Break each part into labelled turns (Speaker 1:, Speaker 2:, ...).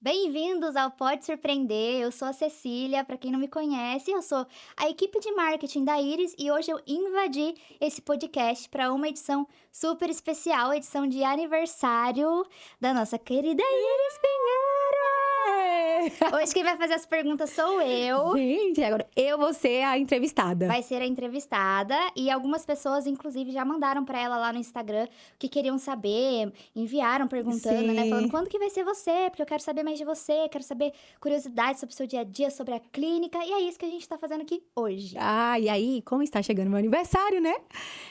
Speaker 1: Bem-vindos ao Pode Surpreender. Eu sou a Cecília, para quem não me conhece, eu sou a equipe de marketing da Iris e hoje eu invadi esse podcast para uma edição super especial, edição de aniversário da nossa querida Iris Pinheiro. Hoje quem vai fazer as perguntas sou eu.
Speaker 2: Gente, agora eu vou ser a entrevistada.
Speaker 1: Vai ser a entrevistada e algumas pessoas, inclusive, já mandaram para ela lá no Instagram o que queriam saber, enviaram perguntando, né?
Speaker 2: Sim.
Speaker 1: Falando quando que vai ser você, porque eu quero saber mais de você, quero saber curiosidades sobre o seu dia a dia, sobre a clínica, e é isso que a gente tá fazendo aqui hoje.
Speaker 2: E aí, como está chegando meu aniversário, né?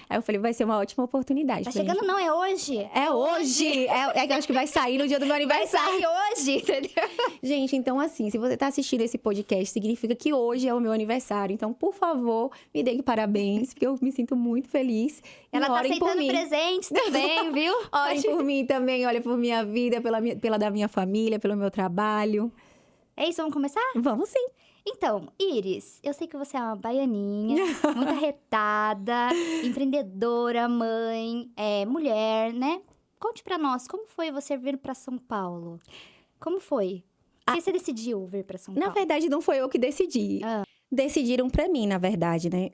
Speaker 2: Aí eu falei, vai ser uma ótima oportunidade.
Speaker 1: Tá
Speaker 2: pra
Speaker 1: chegando
Speaker 2: gente.
Speaker 1: não, é hoje.
Speaker 2: É hoje! É que eu acho que vai sair no dia do meu
Speaker 1: Vai
Speaker 2: aniversário.
Speaker 1: sair hoje, entendeu?
Speaker 2: Gente, então assim, se você tá assistindo esse podcast, significa que hoje é o meu aniversário. Então, por favor, me deem parabéns, porque eu me sinto muito feliz. E
Speaker 1: Ela tá
Speaker 2: orem por
Speaker 1: aceitando
Speaker 2: mim.
Speaker 1: presentes também, viu?
Speaker 2: Orem por mim também, olha por minha vida, pela da minha família, pelo meu trabalho.
Speaker 1: É isso, vamos começar?
Speaker 2: Vamos sim.
Speaker 1: Então, Iris, eu sei que você é uma baianinha, muito arretada, empreendedora, mãe, mulher, né? Conte pra nós, como foi você vir pra São Paulo? Como foi? Por que você decidiu vir pra São
Speaker 2: Na
Speaker 1: Paulo?
Speaker 2: verdade, não foi eu que decidi. Decidiram pra mim, na verdade, né?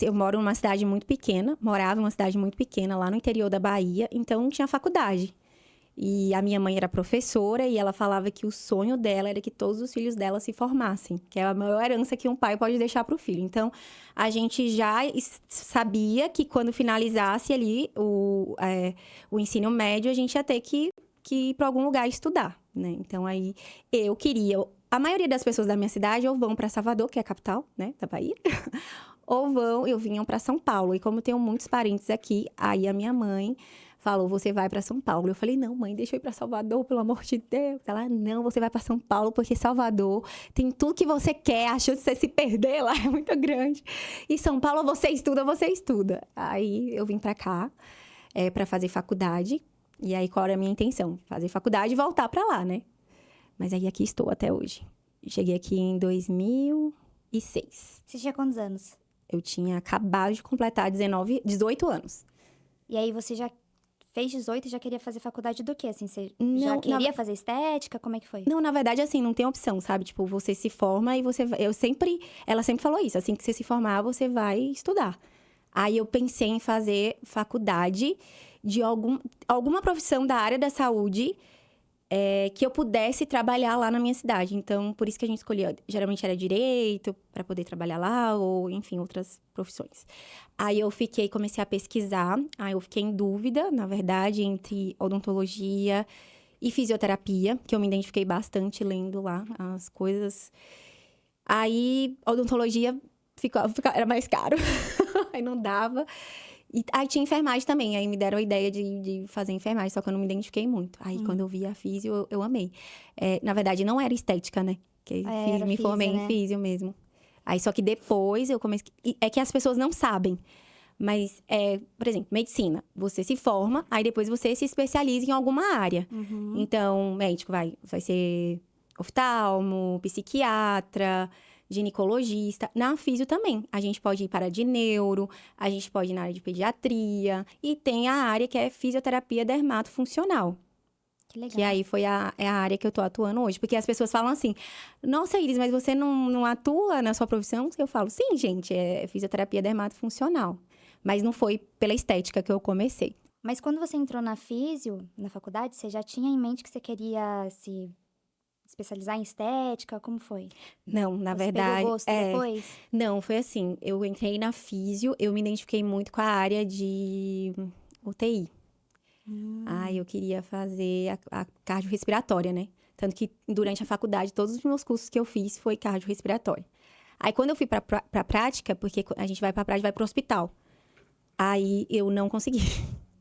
Speaker 2: Eu moro numa cidade muito pequena, morava em uma cidade muito pequena, lá no interior da Bahia, então não tinha faculdade. E a minha mãe era professora e ela falava que o sonho dela era que todos os filhos dela se formassem, que é a maior herança que um pai pode deixar para o filho. Então, a gente já sabia que quando finalizasse ali o ensino médio, a gente ia ter que ir para algum lugar estudar, né? Então, aí eu queria. A maioria das pessoas da minha cidade ou vão para Salvador, que é a capital, né, da Bahia, ou vinham para São Paulo. E como eu tenho muitos parentes aqui, aí a minha mãe falou, você vai para São Paulo. Eu falei, não, mãe, deixa eu ir para Salvador, pelo amor de Deus. Ela, não, você vai para São Paulo, porque Salvador tem tudo que você quer, a chance de você se perder lá é muito grande. E São Paulo, você estuda, você estuda. Aí eu vim para cá, para fazer faculdade. E aí, qual era a minha intenção? Fazer faculdade e voltar para lá, né? Mas aí aqui estou até hoje. Cheguei aqui em 2006.
Speaker 1: Você tinha quantos anos?
Speaker 2: Eu tinha acabado de completar 18 anos.
Speaker 1: E aí você já fez 18 e já queria fazer faculdade do quê? Assim, você
Speaker 2: Não,
Speaker 1: já queria fazer estética? Como é que foi?
Speaker 2: Não, na verdade, assim, não tem opção, sabe? Tipo, você se forma e você... Ela sempre falou isso, assim que você se formar, você vai estudar. Aí eu pensei em fazer faculdade de alguma profissão da área da saúde que eu pudesse trabalhar lá na minha cidade. Então, por isso que a gente escolhia, geralmente era direito, para poder trabalhar lá, ou, enfim, outras profissões. Aí eu comecei a pesquisar, aí eu fiquei em dúvida, na verdade, entre odontologia e fisioterapia, que eu me identifiquei bastante lendo lá as coisas. Aí, odontologia era mais caro, aí não dava. E aí tinha enfermagem também, aí me deram a ideia de fazer enfermagem, só que eu não me identifiquei muito. Aí quando eu vi a físio, eu amei. Na verdade, não era estética, né? Que me formei em físio mesmo. Aí só que depois eu comecei... É que as pessoas não sabem. Mas, por exemplo, medicina. Você se forma, aí depois você se especializa em alguma área. Então, médico vai ser oftalmo, psiquiatra, ginecologista. Na físio também. A gente pode ir para de neuro, a gente pode ir na área de pediatria. E tem a área que é fisioterapia dermatofuncional.
Speaker 1: Que legal.
Speaker 2: Que aí é a área que eu tô atuando hoje. Porque as pessoas falam assim, nossa, Iris, mas você não atua na sua profissão? Eu falo, sim, gente, é fisioterapia dermatofuncional. Mas não foi pela estética que eu comecei.
Speaker 1: Mas quando você entrou na físio, na faculdade, você já tinha em mente que você queria se especializar em estética? Como foi?
Speaker 2: Não, na
Speaker 1: Você
Speaker 2: verdade...
Speaker 1: pegou gosto depois?
Speaker 2: Não, foi assim, eu entrei na físio, eu me identifiquei muito com a área de UTI. Eu queria fazer a cardiorrespiratória, né? Tanto que durante a faculdade, todos os meus cursos que eu fiz foi cardiorrespiratória. Aí quando eu fui pra prática, porque a gente vai pra prática, vai pro hospital. Aí eu não consegui.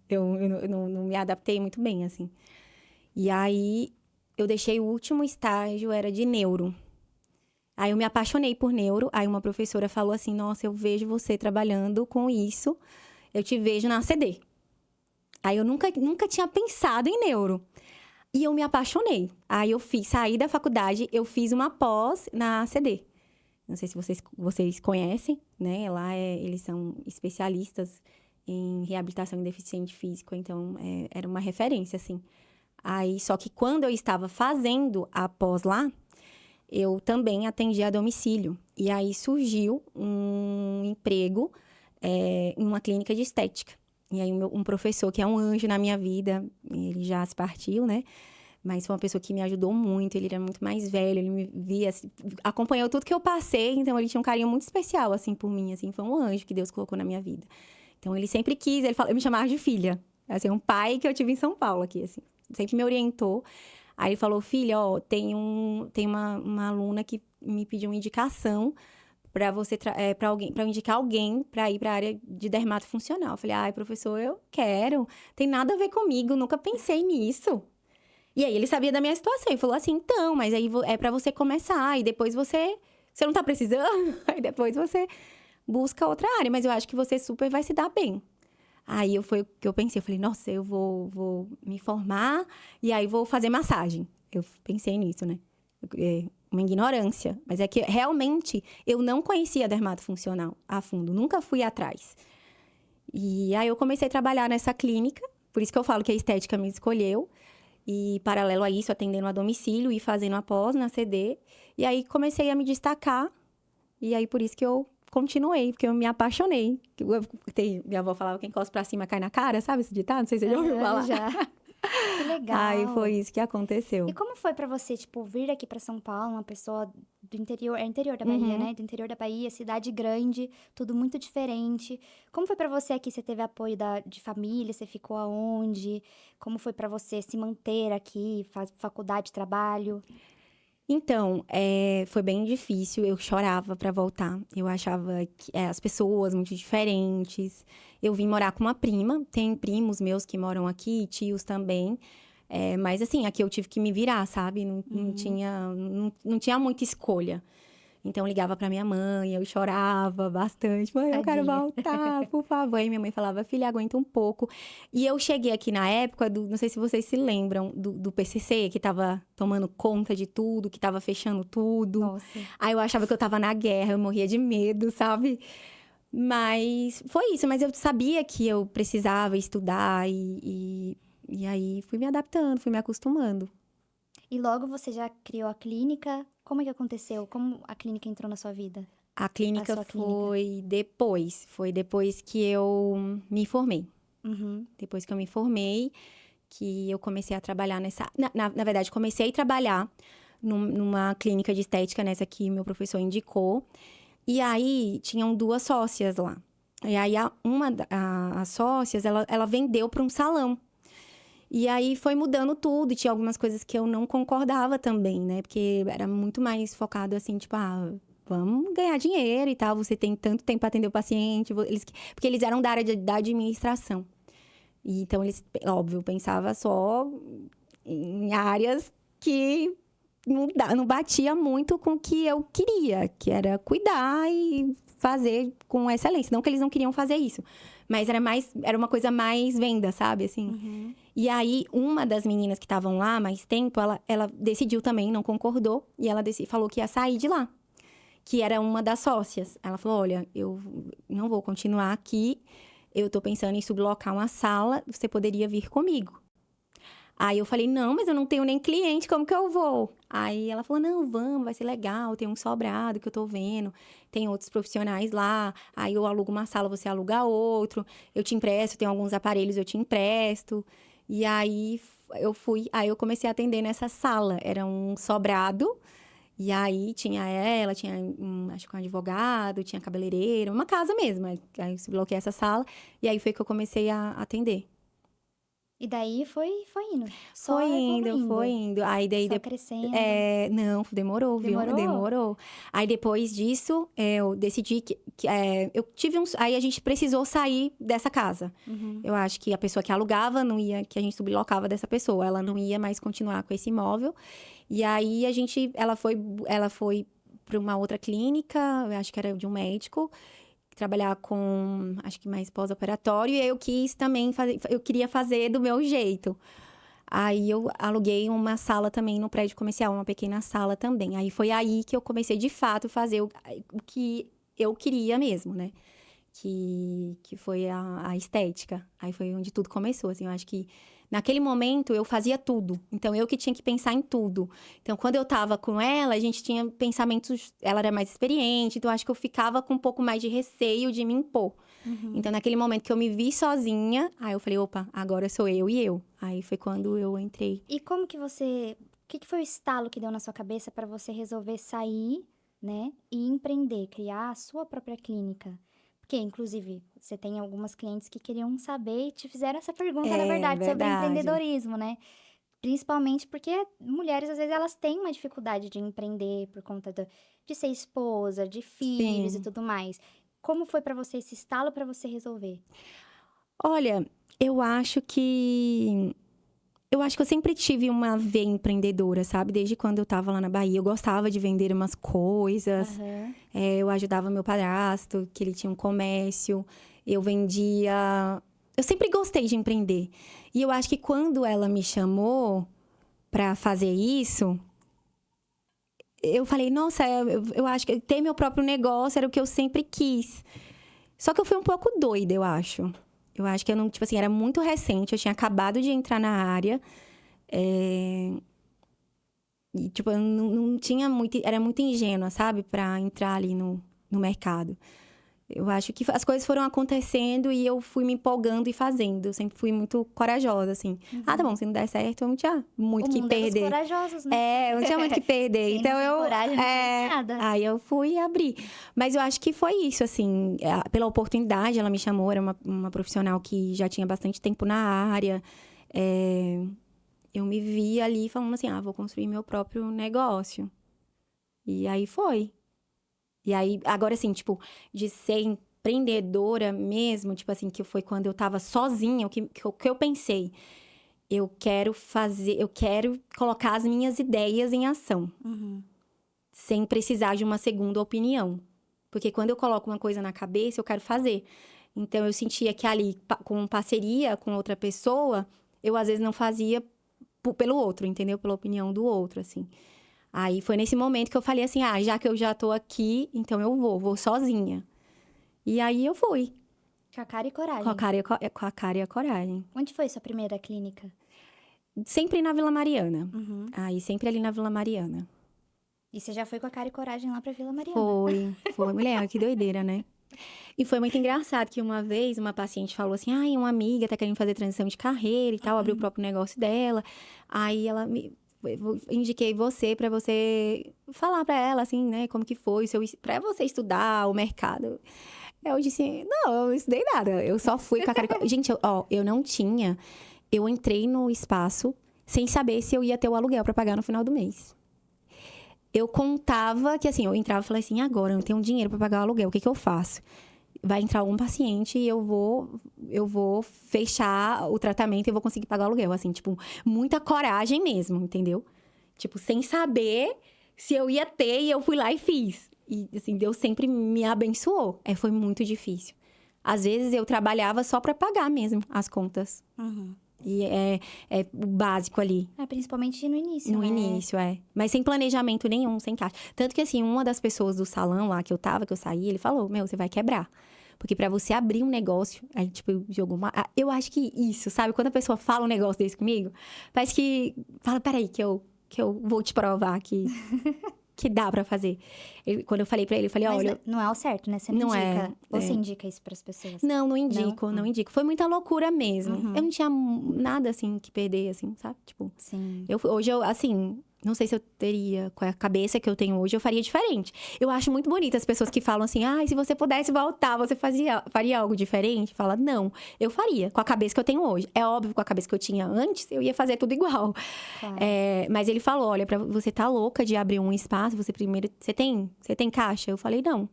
Speaker 2: Eu não me adaptei muito bem, assim. E aí eu deixei o último estágio, era de neuro. Aí eu me apaixonei por neuro. Aí uma professora falou assim, nossa, eu vejo você trabalhando com isso. Eu te vejo na ACD. Aí eu nunca tinha pensado em neuro. E eu me apaixonei. Aí eu saí da faculdade, eu fiz uma pós na ACD. Não sei se vocês conhecem, né? Lá eles são especialistas em reabilitação em deficiente físico. Então, era uma referência, assim. Aí, só que quando eu estava fazendo a pós lá, eu também atendia a domicílio. E aí surgiu um emprego em uma clínica de estética. E aí um professor que é um anjo na minha vida, ele já se partiu, né? Mas foi uma pessoa que me ajudou muito, ele era muito mais velho, ele me via, assim, acompanhou tudo que eu passei, então ele tinha um carinho muito especial, assim, por mim, assim, foi um anjo que Deus colocou na minha vida. Então ele sempre quis, ele me chamava de filha, assim, um pai que eu tive em São Paulo aqui, assim, sempre me orientou. Aí ele falou, filha, ó, tem uma aluna que me pediu uma indicação para você para alguém, para indicar alguém para ir para a área de dermatofuncional. Eu falei, ai, professor, eu quero, tem nada a ver comigo, nunca pensei nisso. E aí ele sabia da minha situação e falou assim, então, mas aí é pra você começar e depois você não tá precisando, aí depois você busca outra área, mas eu acho que você super vai se dar bem. Aí foi o que eu pensei, eu falei, nossa, eu vou me formar e aí vou fazer massagem. Eu pensei nisso, né? Uma ignorância, mas é que realmente eu não conhecia dermatofuncional a fundo, nunca fui atrás. E aí eu comecei a trabalhar nessa clínica, por isso que eu falo que a estética me escolheu. E, paralelo a isso, atendendo a domicílio e fazendo a pós na CD. E aí, comecei a me destacar. E aí, por isso que eu continuei, porque eu me apaixonei. Minha avó falava, quem cospe pra cima cai na cara, sabe esse ditado? Não sei se você já ouviu falar.
Speaker 1: Já. Que legal.
Speaker 2: Aí, foi isso que aconteceu.
Speaker 1: E como foi pra você, tipo, vir aqui pra São Paulo, uma pessoa do interior, interior da Bahia, né? Do interior da Bahia, cidade grande, tudo muito diferente. Como foi pra você aqui? Você teve apoio de família? Você ficou aonde? Como foi pra você se manter aqui, faculdade, trabalho?
Speaker 2: Então, foi bem difícil. Eu chorava pra voltar. Eu achava que as pessoas muito diferentes. Eu vim morar com uma prima. Tem primos meus que moram aqui, tios também. Mas assim, aqui eu tive que me virar, sabe? Não tinha muita escolha. Então, eu ligava pra minha mãe, eu chorava bastante. Mãe, eu quero
Speaker 1: Tadinha.
Speaker 2: voltar, por favor. Aí minha mãe falava, filha, aguenta um pouco. E eu cheguei aqui na época não sei se vocês se lembram, do PCC, que tava tomando conta de tudo, que tava fechando tudo.
Speaker 1: Nossa.
Speaker 2: Aí eu achava que eu tava na guerra, eu morria de medo, sabe? Mas foi isso, mas eu sabia que eu precisava estudar e aí fui me adaptando, fui me acostumando.
Speaker 1: E logo você já criou a clínica? Como é que aconteceu? Como a clínica entrou na sua vida?
Speaker 2: A clínica
Speaker 1: sua clínica.
Speaker 2: foi depois que eu me formei.
Speaker 1: Uhum.
Speaker 2: Depois que eu me formei, que eu comecei a trabalhar nessa... Na verdade, comecei a trabalhar numa clínica de estética, nessa que meu professor indicou. E aí, tinham 2 sócias lá. E aí, as sócias, ela vendeu para um salão. E aí, foi mudando tudo. E tinha algumas coisas que eu não concordava também, né? Porque era muito mais focado, assim, tipo... vamos ganhar dinheiro e tal. Você tem tanto tempo para atender o paciente. Porque eles eram da área da administração. E, então, eles, óbvio, pensava só em áreas que não batia muito com o que eu queria, que era cuidar e fazer com excelência. Não que eles não queriam fazer isso, mas era uma coisa mais venda, sabe, assim.
Speaker 1: Uhum.
Speaker 2: E aí, uma das meninas que estavam lá há mais tempo, ela decidiu também, não concordou, e ela falou que ia sair de lá, que era uma das sócias. Ela falou, olha, eu não vou continuar aqui, eu tô pensando em sublocar uma sala, você poderia vir comigo. Aí eu falei, não, mas eu não tenho nem cliente, como que eu vou? Aí ela falou, não, vamos, vai ser legal, tem um sobrado que eu tô vendo, tem outros profissionais lá, aí eu alugo uma sala, você aluga outro, eu te empresto, tem alguns aparelhos, eu te empresto. E aí aí eu comecei a atender nessa sala, era um sobrado, e aí tinha acho que um advogado, tinha cabeleireiro, uma casa mesmo. Aí eu bloqueei essa sala, e aí foi que eu comecei a atender.
Speaker 1: E daí foi indo. Só
Speaker 2: Foi
Speaker 1: evoluindo.
Speaker 2: indo. Aí daí
Speaker 1: Só crescendo.
Speaker 2: não, demorou, viu?
Speaker 1: Demorou?
Speaker 2: Demorou. Aí depois disso, eu decidi eu tive aí a gente precisou sair dessa casa.
Speaker 1: Uhum.
Speaker 2: Eu acho que a pessoa que alugava não ia, que a gente sublocava dessa pessoa, ela não ia mais continuar com esse imóvel. E aí ela foi para uma outra clínica, eu acho que era de um médico, trabalhar com, acho que mais pós-operatório, e eu quis também eu queria fazer do meu jeito. Aí eu aluguei uma sala também no prédio comercial, uma pequena sala também. Aí foi aí que eu comecei de fato a fazer o que eu queria mesmo, né? Que foi a estética. Aí foi onde tudo começou, assim, eu acho que Naquele momento, eu fazia tudo. Então, eu que tinha que pensar em tudo. Então, quando eu tava com ela, a gente tinha pensamentos... Ela era mais experiente, então acho que eu ficava com um pouco mais de receio de me impor. Então, naquele momento que eu me vi sozinha, aí eu falei, opa, agora sou eu e eu. Aí foi quando eu entrei.
Speaker 1: E como que você... O que foi o estalo que deu na sua cabeça para você resolver sair, né? E empreender, criar a sua própria clínica? Porque, inclusive, você tem algumas clientes que queriam saber e te fizeram essa pergunta, na
Speaker 2: É,
Speaker 1: verdade, sobre
Speaker 2: verdade.
Speaker 1: empreendedorismo, né? Principalmente porque mulheres, às vezes, elas têm uma dificuldade de empreender por conta de ser esposa, de filhos e
Speaker 2: Sim.
Speaker 1: tudo mais. Como foi pra você esse estalo pra você resolver?
Speaker 2: Olha, eu acho que... Eu acho que eu sempre tive uma veia empreendedora, sabe? Desde quando eu tava lá na Bahia. Eu gostava de vender umas coisas.
Speaker 1: Aham.
Speaker 2: Eu ajudava meu padrasto, que ele tinha um comércio. Eu vendia... Eu sempre gostei de empreender. E eu acho que quando ela me chamou pra fazer isso, eu falei, nossa, eu acho que ter meu próprio negócio era o que eu sempre quis. Só que eu fui um pouco doida, eu acho. Eu acho que eu não, tipo assim, era muito recente, eu tinha acabado de entrar na área. E, tipo, eu não tinha muito... Era muito ingênua, sabe? Pra entrar ali no mercado. Eu acho que as coisas foram acontecendo e eu fui me empolgando e fazendo. Eu sempre fui muito corajosa, assim. Ah, tá bom, se não der certo, eu não tinha muito
Speaker 1: O
Speaker 2: que
Speaker 1: mundo é dos
Speaker 2: perder.
Speaker 1: corajosos, né?
Speaker 2: Eu não tinha muito que perder.
Speaker 1: Quem
Speaker 2: Então,
Speaker 1: não tem coragem não faz nada.
Speaker 2: Aí eu fui e abri. Mas eu acho que foi isso, assim. Pela oportunidade, ela me chamou. Era uma profissional que já tinha bastante tempo na área. Eu me vi ali falando assim, vou construir meu próprio negócio. E aí foi. E aí, agora assim, tipo, de ser empreendedora mesmo, tipo assim, que foi quando eu tava sozinha, o que eu pensei? Eu quero colocar as minhas ideias em ação, sem precisar de uma segunda opinião. Porque quando eu coloco uma coisa na cabeça, eu quero fazer. Então, eu sentia que ali, com parceria com outra pessoa, eu às vezes não fazia pelo outro, entendeu? Pela opinião do outro, assim. Aí foi nesse momento que eu falei assim: já que eu já tô aqui, então eu vou sozinha. E aí eu fui,
Speaker 1: Com a cara e coragem.
Speaker 2: com a cara e a coragem.
Speaker 1: Onde foi sua primeira clínica?
Speaker 2: Sempre na Vila Mariana.
Speaker 1: Uhum.
Speaker 2: Aí sempre ali na Vila Mariana.
Speaker 1: E você já foi com a cara e coragem lá pra Vila Mariana?
Speaker 2: Foi. Mulher, que doideira, né? E foi muito engraçado que uma vez uma paciente falou assim: uma amiga tá querendo fazer transição de carreira e tal, abriu o próprio negócio dela. Aí ela me. Eu indiquei você pra você falar pra ela, assim, né, como que foi, pra você estudar o mercado. Eu disse, não, eu não estudei nada, eu só fui com a cara... Gente, eu não tinha... Eu entrei no espaço sem saber se eu ia ter o aluguel pra pagar no final do mês. Eu contava que, assim, eu entrava e falei assim, agora eu não tenho dinheiro pra pagar o aluguel, o que que eu faço? Vai entrar algum paciente e eu vou fechar o tratamento e eu vou conseguir pagar o aluguel. Assim, tipo, muita coragem mesmo, entendeu? Tipo, sem saber se eu ia ter e eu fui lá e fiz. E, assim, Deus sempre me abençoou. Foi muito difícil. Às vezes eu trabalhava só pra pagar mesmo as contas. E é o básico ali.
Speaker 1: Principalmente no início,
Speaker 2: No
Speaker 1: né?
Speaker 2: início, Mas sem planejamento nenhum, sem caixa. Tanto que, assim, uma das pessoas do salão lá que eu saí, ele falou, você vai quebrar. Porque pra você abrir um negócio, aí, tipo, jogou uma... Eu acho que isso, sabe? Quando a pessoa fala um negócio desse comigo, parece que... Fala, peraí, que eu vou te provar que dá pra fazer. Quando eu falei pra ele, eu falei,
Speaker 1: Mas
Speaker 2: olha...
Speaker 1: não é o certo, né? Você não
Speaker 2: Não
Speaker 1: indica.
Speaker 2: é,
Speaker 1: Você indica isso pras pessoas?
Speaker 2: Não indico, não indico. Foi muita loucura mesmo. Eu não tinha nada, assim, que perder, assim, sabe? Tipo...
Speaker 1: Sim.
Speaker 2: Hoje eu, assim, não sei se eu teria, com a cabeça que eu tenho hoje, eu faria diferente. Eu acho muito bonito as pessoas que falam assim, se você pudesse voltar, você faria algo diferente? Fala, não, eu faria, com a cabeça que eu tenho hoje. É óbvio, com a cabeça que eu tinha antes, eu ia fazer tudo igual.
Speaker 1: Claro.
Speaker 2: Mas ele falou, olha, pra você tá louca de abrir um espaço, você primeiro, você tem caixa? Eu falei, não.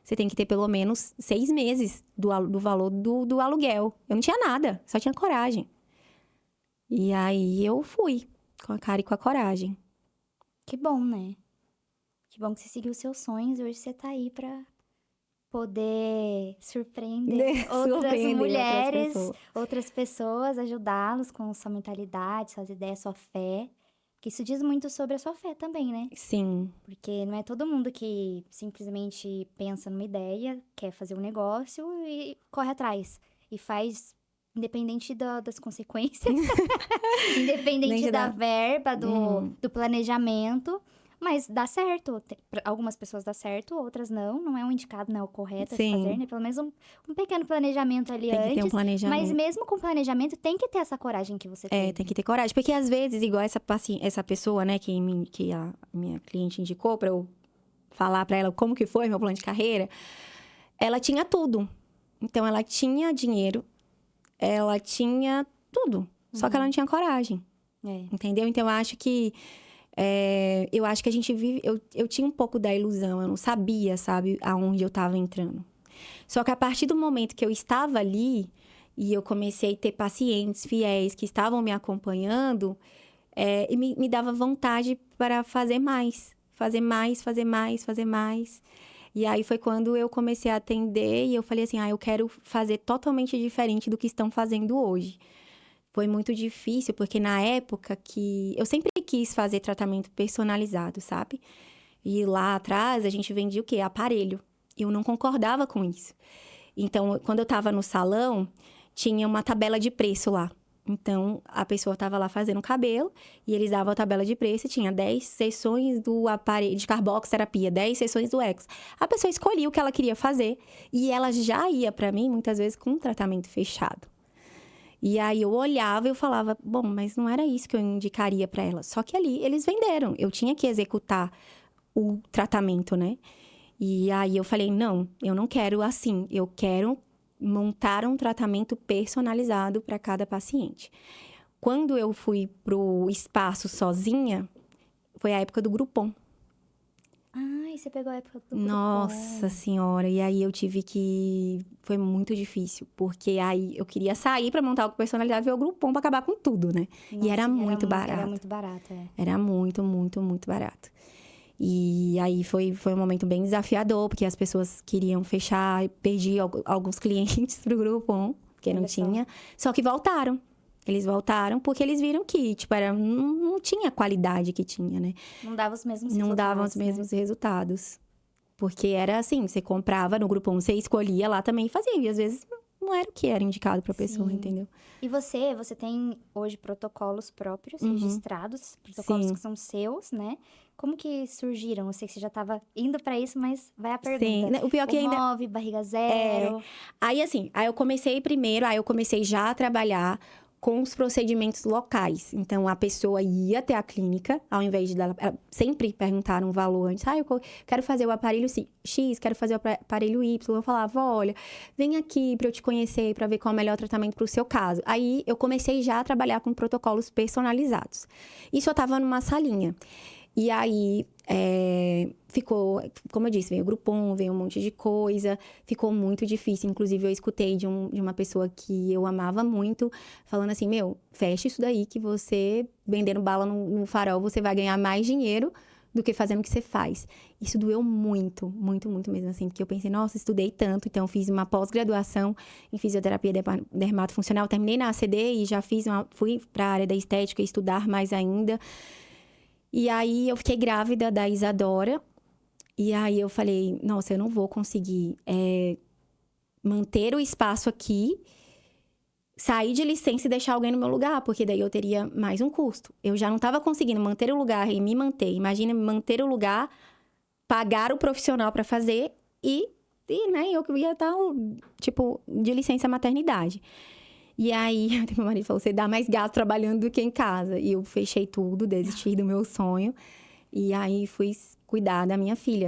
Speaker 2: Você tem que ter pelo menos 6 meses do valor do aluguel. Eu não tinha nada, só tinha coragem. E aí eu fui, com a cara e com a coragem.
Speaker 1: Que bom, né? Que bom que você seguiu seus sonhos e hoje você tá aí pra poder surpreender outras
Speaker 2: Surpreender
Speaker 1: mulheres,
Speaker 2: pessoas.
Speaker 1: outras pessoas, ajudá-los com sua mentalidade, suas ideias, sua fé. Que isso diz muito sobre a sua fé também, né?
Speaker 2: Sim,
Speaker 1: Porque não é todo mundo que simplesmente pensa numa ideia, quer fazer um negócio e corre atrás. E faz Independente das consequências, independente
Speaker 2: Independente
Speaker 1: da
Speaker 2: da-
Speaker 1: verba, do planejamento, mas dá certo. Pra algumas pessoas dá certo, outras não. Não é um indicado, não é o correto a se fazer,
Speaker 2: Sim,
Speaker 1: né? Pelo menos um pequeno planejamento ali
Speaker 2: tem que ter um
Speaker 1: antes. Mas
Speaker 2: planejamento.
Speaker 1: mesmo com planejamento, tem que ter essa coragem que você
Speaker 2: É,
Speaker 1: teve.
Speaker 2: tem que ter coragem. Porque às vezes, igual essa pessoa, né, que a minha cliente indicou pra eu falar pra ela como que foi meu plano de carreira, ela tinha tudo. Então, ela tinha dinheiro, ela tinha tudo. Só que ela não tinha coragem.
Speaker 1: É.
Speaker 2: Entendeu? Então, eu acho que a gente vive. Eu tinha um pouco da ilusão, eu não sabia, sabe, aonde eu tava entrando. Só que a partir do momento que eu estava ali e eu comecei a ter pacientes fiéis que estavam me acompanhando, e me dava vontade para fazer mais. Fazer mais, fazer mais, fazer mais. E aí foi quando eu comecei a atender e eu falei assim: eu quero fazer totalmente diferente do que estão fazendo hoje. Foi muito difícil, porque na época que eu sempre quis fazer tratamento personalizado, sabe? E lá atrás a gente vendia o quê? Aparelho. E eu não concordava com isso. Então, quando eu tava no salão, tinha uma tabela de preço lá. Então, a pessoa tava lá fazendo o cabelo e eles davam a tabela de preço e tinha 10 sessões do aparelho de carboxterapia, 10 sessões do X. A pessoa escolhia o que ela queria fazer e ela já ia pra mim, muitas vezes, com um tratamento fechado. E aí eu olhava e eu falava, bom, mas não era isso que eu indicaria pra ela. Só que ali eles venderam, eu tinha que executar o tratamento, né? E aí eu falei, não, eu não quero assim, eu quero montar um tratamento personalizado para cada paciente. Quando eu fui pro espaço sozinha, foi a época do Groupon.
Speaker 1: Ai, você pegou a época do
Speaker 2: Nossa
Speaker 1: Groupon.
Speaker 2: senhora, e aí eu tive que... Foi muito difícil, porque aí eu queria sair para montar algo personalizado e ver o Groupon para acabar com tudo, né?
Speaker 1: Nossa,
Speaker 2: E era muito barato.
Speaker 1: Era muito barato, é.
Speaker 2: Era muito, muito, muito barato. E aí foi um momento bem desafiador, porque as pessoas queriam fechar, perdi alguns clientes pro Groupon, porque não
Speaker 1: Olha só.
Speaker 2: tinha. Só que voltaram. Eles voltaram porque eles viram que, tipo, não tinha a qualidade que tinha, né?
Speaker 1: Não dava os mesmos
Speaker 2: Não davam os
Speaker 1: resultados, né?
Speaker 2: mesmos resultados. Porque era assim, você comprava no Groupon, você escolhia lá também e fazia. E às vezes não era o que era indicado pra pessoa,
Speaker 1: Sim.
Speaker 2: entendeu?
Speaker 1: E você tem hoje protocolos próprios, registrados, protocolos
Speaker 2: Sim.
Speaker 1: que são seus, né? Como que surgiram? Eu sei que você já estava indo para isso, mas vai a
Speaker 2: Sim.
Speaker 1: pergunta.
Speaker 2: O pior que ainda...
Speaker 1: Move, barriga zero.
Speaker 2: Aí, assim, aí eu comecei já a trabalhar com os procedimentos locais. Então, a pessoa ia até a clínica, ao invés de ela sempre perguntar um valor antes. Eu quero fazer o aparelho X, quero fazer o aparelho Y. Eu falava, olha, vem aqui para eu te conhecer, para ver qual é o melhor tratamento para o seu caso. Aí, eu comecei já a trabalhar com protocolos personalizados. Isso eu estava numa salinha. E aí, ficou, como eu disse, veio o Groupon, veio um monte de coisa, ficou muito difícil. Inclusive, eu escutei de uma pessoa que eu amava muito, falando assim, fecha isso daí que você, vendendo bala no farol, você vai ganhar mais dinheiro do que fazendo o que você faz. Isso doeu muito, muito, muito mesmo, assim, porque eu pensei, nossa, estudei tanto, então eu fiz uma pós-graduação em fisioterapia dermatofuncional, terminei na ACD e já fui para a área da estética estudar mais ainda. E aí, eu fiquei grávida da Isadora. E aí, eu falei, nossa, eu não vou conseguir manter o espaço aqui, sair de licença e deixar alguém no meu lugar, porque daí eu teria mais um custo. Eu já não estava conseguindo manter o lugar e me manter. Imagina, manter o lugar, pagar o profissional para fazer e né, eu ia estar, tipo, de licença maternidade. E aí, meu marido falou, você dá mais gasto trabalhando do que em casa. E eu fechei tudo, desisti do meu sonho. E aí, fui cuidar da minha filha,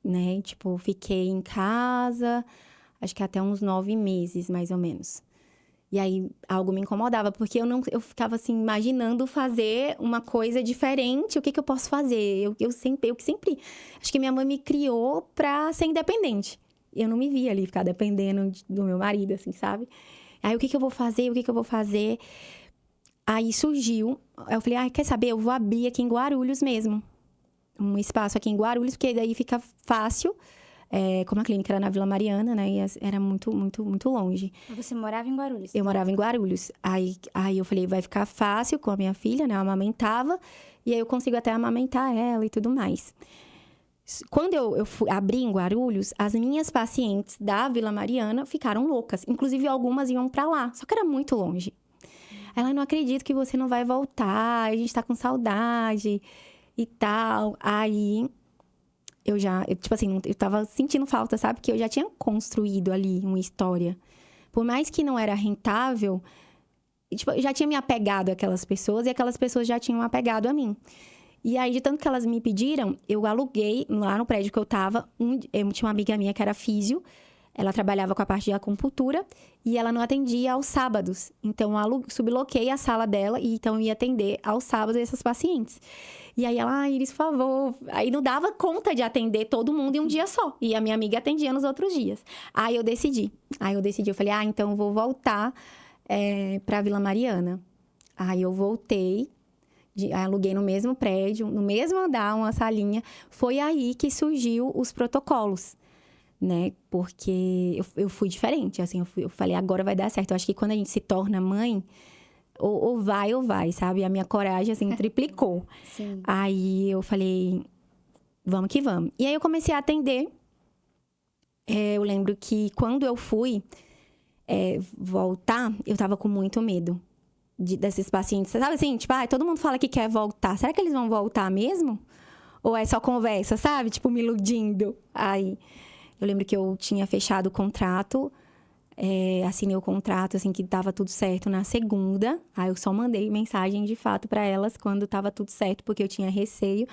Speaker 2: né? Tipo, fiquei em casa, acho que até uns 9 meses, mais ou menos. E aí, algo me incomodava, porque eu ficava assim, imaginando fazer uma coisa diferente. O que eu posso fazer? Eu sempre... Acho que minha mãe me criou pra ser independente. Eu não me via ali ficar dependendo do meu marido, assim, sabe? Aí, o que eu vou fazer? O que eu vou fazer? Aí surgiu, eu falei, quer saber? Eu vou abrir aqui em Guarulhos mesmo. Um espaço aqui em Guarulhos, porque daí fica fácil. Como a clínica era na Vila Mariana, né? E era muito, muito, muito longe.
Speaker 1: Você morava em Guarulhos?
Speaker 2: Eu morava em Guarulhos. Aí eu falei, vai ficar fácil com a minha filha, né? Eu amamentava. E aí eu consigo até amamentar ela e tudo mais. Quando eu abri em Guarulhos, as minhas pacientes da Vila Mariana ficaram loucas. Inclusive, algumas iam pra lá, só que era muito longe. Ela, não acredito que você não vai voltar, a gente tá com saudade e tal. Aí, tipo assim, eu tava sentindo falta, sabe? Que eu já tinha construído ali uma história. Por mais que não era rentável, tipo, eu já tinha me apegado àquelas pessoas e aquelas pessoas já tinham apegado a mim. E aí, de tanto que elas me pediram, eu aluguei lá no prédio que eu tava. Eu tinha uma amiga minha que era físio. Ela trabalhava com a parte de acupuntura e ela não atendia aos sábados. Então, eu subloquei a sala dela e então eu ia atender aos sábados essas pacientes. E aí ela, Iris, por favor. Aí não dava conta de atender todo mundo em um dia só. E a minha amiga atendia nos outros dias. Aí eu decidi. Eu falei, então eu vou voltar pra Vila Mariana. Aí eu voltei. Aluguei no mesmo prédio, no mesmo andar, uma salinha. Foi aí que surgiu os protocolos, né? Porque eu fui diferente, assim. Eu falei, agora vai dar certo. Eu acho que quando a gente se torna mãe, ou vai, sabe? A minha coragem, assim, triplicou.
Speaker 1: Sim.
Speaker 2: Aí eu falei, vamos que vamos. E aí eu comecei a atender. Eu lembro que quando eu fui voltar, eu tava com muito medo. Desses pacientes, sabe assim? Tipo, todo mundo fala que quer voltar. Será que eles vão voltar mesmo? Ou é só conversa, sabe? Tipo, me iludindo. Aí, eu lembro que eu tinha fechado o contrato. Assinei o contrato, assim, que tava tudo certo na segunda. Aí, eu só mandei mensagem, de fato, para elas quando tava tudo certo. Porque eu tinha receio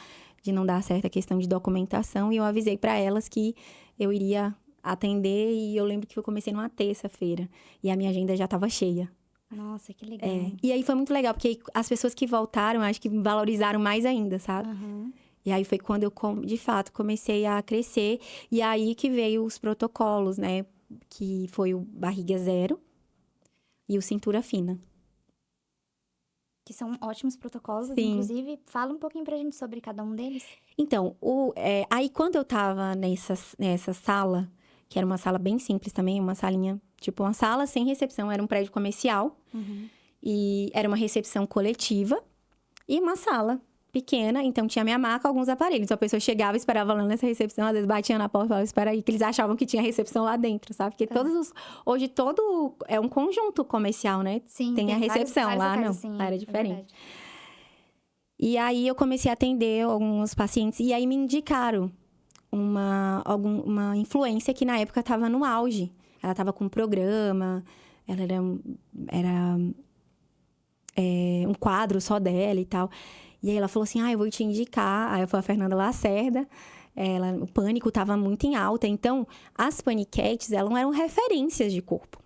Speaker 2: de não dar certo a questão de documentação. E eu avisei para elas que eu iria atender. E eu lembro que eu comecei numa terça-feira. E a minha agenda já tava cheia.
Speaker 1: Nossa, que legal.
Speaker 2: E aí foi muito legal, porque as pessoas que voltaram, acho que valorizaram mais ainda, sabe?
Speaker 1: Uhum.
Speaker 2: E aí foi quando eu, de fato, comecei a crescer. E aí que veio os protocolos, né? Que foi o Barriga Zero e o Cintura Fina.
Speaker 1: Que são ótimos protocolos,
Speaker 2: Sim.
Speaker 1: Inclusive. Fala um pouquinho pra gente sobre cada um deles.
Speaker 2: Então, aí quando eu tava nessa sala, que era uma sala bem simples também, uma salinha, tipo uma sala sem recepção, era um prédio comercial.
Speaker 1: Uhum.
Speaker 2: E era uma recepção coletiva e uma sala pequena. Então, tinha minha maca, alguns aparelhos. Então, a pessoa chegava, esperava lá nessa recepção, às vezes batia na porta e falava, espera aí, que eles achavam que tinha recepção lá dentro, sabe? Porque hoje todo é um conjunto comercial, né?
Speaker 1: Sim,
Speaker 2: tem a recepção,
Speaker 1: vários
Speaker 2: lá
Speaker 1: locais,
Speaker 2: não,
Speaker 1: assim,
Speaker 2: lá era
Speaker 1: é
Speaker 2: diferente.
Speaker 1: verdade.
Speaker 2: E aí, eu comecei a atender alguns pacientes. E aí, me indicaram uma influência que, na época, estava no auge. Ela estava com um programa, ela era um quadro só dela e tal. E aí, ela falou assim, eu vou te indicar. Aí, foi a Fernanda Lacerda. O pânico estava muito em alta. Então, as paniquetes, elas eram referências de corpo.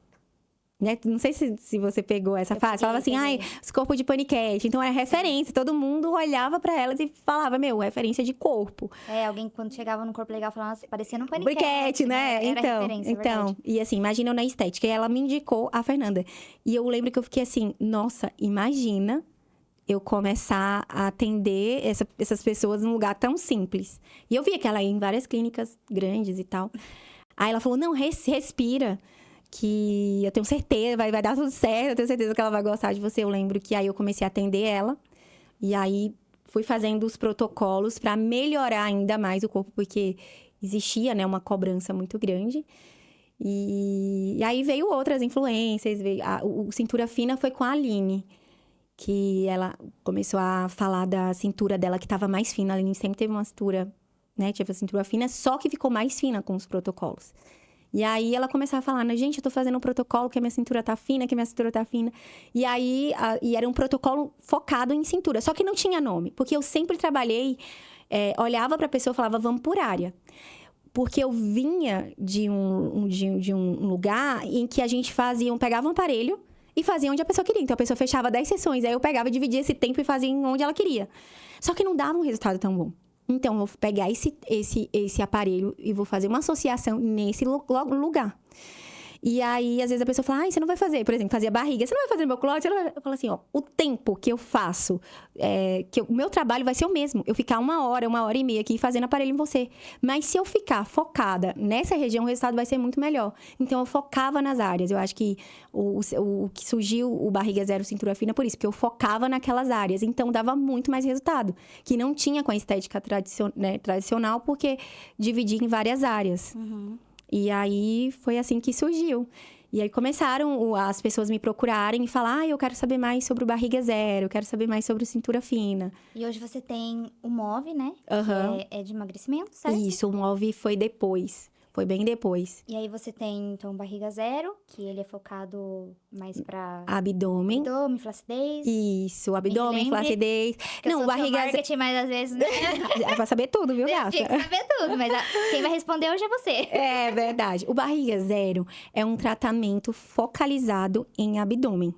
Speaker 2: Né? Não sei se você pegou essa fase. Falava assim, os corpos de paniquete. Então, era referência. Todo mundo olhava pra elas e falava, referência de corpo.
Speaker 1: Alguém quando chegava no corpo legal falava assim, parecia um paniquete.
Speaker 2: Paniquete, né?
Speaker 1: Era referência,
Speaker 2: então. E assim, imagina eu na estética. E ela me indicou a Fernanda. E eu lembro que eu fiquei assim, nossa, imagina eu começar a atender essas pessoas num lugar tão simples. E eu via que ela ia em várias clínicas grandes e tal. Aí ela falou, não, respira. Que eu tenho certeza, vai dar tudo certo, eu tenho certeza que ela vai gostar de você. Eu lembro que aí eu comecei a atender ela. E aí, fui fazendo os protocolos para melhorar ainda mais o corpo, porque existia, né, uma cobrança muito grande. E aí, veio outras influências. O Cintura Fina foi com a Aline, que ela começou a falar da cintura dela, que estava mais fina. A Aline sempre teve uma cintura, né, teve a cintura fina, só que ficou mais fina com os protocolos. E aí, ela começava a falar, gente, eu tô fazendo um protocolo que a minha cintura tá fina, que a minha cintura tá fina. E aí, era um protocolo focado em cintura. Só que não tinha nome, porque eu sempre trabalhei, olhava pra pessoa e falava, vamos por área. Porque eu vinha de um lugar em que a gente pegava um aparelho e fazia onde a pessoa queria. Então, a pessoa fechava 10 sessões, aí eu pegava, dividia esse tempo e fazia onde ela queria. Só que não dava um resultado tão bom. Então, eu vou pegar esse aparelho e vou fazer uma associação nesse lugar. E aí, às vezes, a pessoa fala, ai, você não vai fazer, por exemplo, fazia barriga, você não vai fazer no meu closet? Você não vai... Eu falo assim, ó, o tempo que eu faço, o meu trabalho vai ser o mesmo. Eu ficar 1 hora e meia aqui fazendo aparelho em você. Mas se eu ficar focada nessa região, o resultado vai ser muito melhor. Então, eu focava nas áreas. Eu acho que o que surgiu o Barriga Zero Cintura Fina por isso, porque eu focava naquelas áreas. Então, dava muito mais resultado. Que não tinha com a estética tradicional, porque dividia em várias áreas.
Speaker 1: Uhum.
Speaker 2: E aí, foi assim que surgiu. E aí, começaram as pessoas me procurarem e falar, eu quero saber mais sobre o Barriga Zero, eu quero saber mais sobre o Cintura Fina.
Speaker 1: E hoje você tem o MOV, né?
Speaker 2: Aham.
Speaker 1: Que é de emagrecimento, certo?
Speaker 2: Isso, o MOV foi depois. Foi bem depois.
Speaker 1: E aí você tem, então, o Barriga Zero, que ele é focado mais pra
Speaker 2: Abdômen.
Speaker 1: abdômen, flacidez.
Speaker 2: Isso, abdômen,
Speaker 1: lembre
Speaker 2: flacidez.
Speaker 1: Que eu
Speaker 2: Não,
Speaker 1: sou
Speaker 2: o Barriga Zero...
Speaker 1: marketing, mas às vezes, né?
Speaker 2: É pra saber tudo, viu, gata?
Speaker 1: Tinha que saber tudo, mas quem vai responder hoje é você.
Speaker 2: É verdade. O Barriga Zero é um tratamento focalizado em abdômen.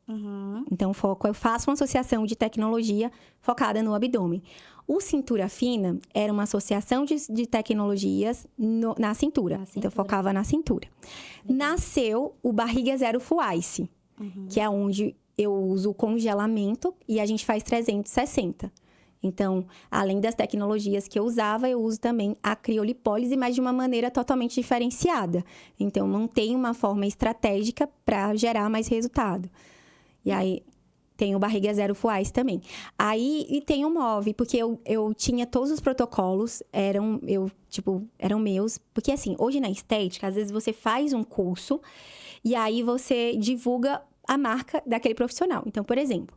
Speaker 1: Uhum.
Speaker 2: Então, eu faço uma associação de tecnologia focada no abdômen. O Cintura Fina era uma associação de tecnologias na cintura.
Speaker 1: Na
Speaker 2: Então, eu
Speaker 1: cintura.
Speaker 2: focava na cintura. Nasceu o Barriga Zero Full Ice, que é onde eu uso o congelamento e a gente faz 360. Então, além das tecnologias que eu usava, eu uso também a criolipólise, mas de uma maneira totalmente diferenciada. Então, não tem uma forma estratégica para gerar mais resultado. E aí, tem o Barriga Zero Full Ice também. Aí, e tem o MOV, porque eu tinha todos os protocolos, eram meus. Porque assim, hoje na estética, às vezes você faz um curso e aí você divulga a marca daquele profissional. Então, por exemplo,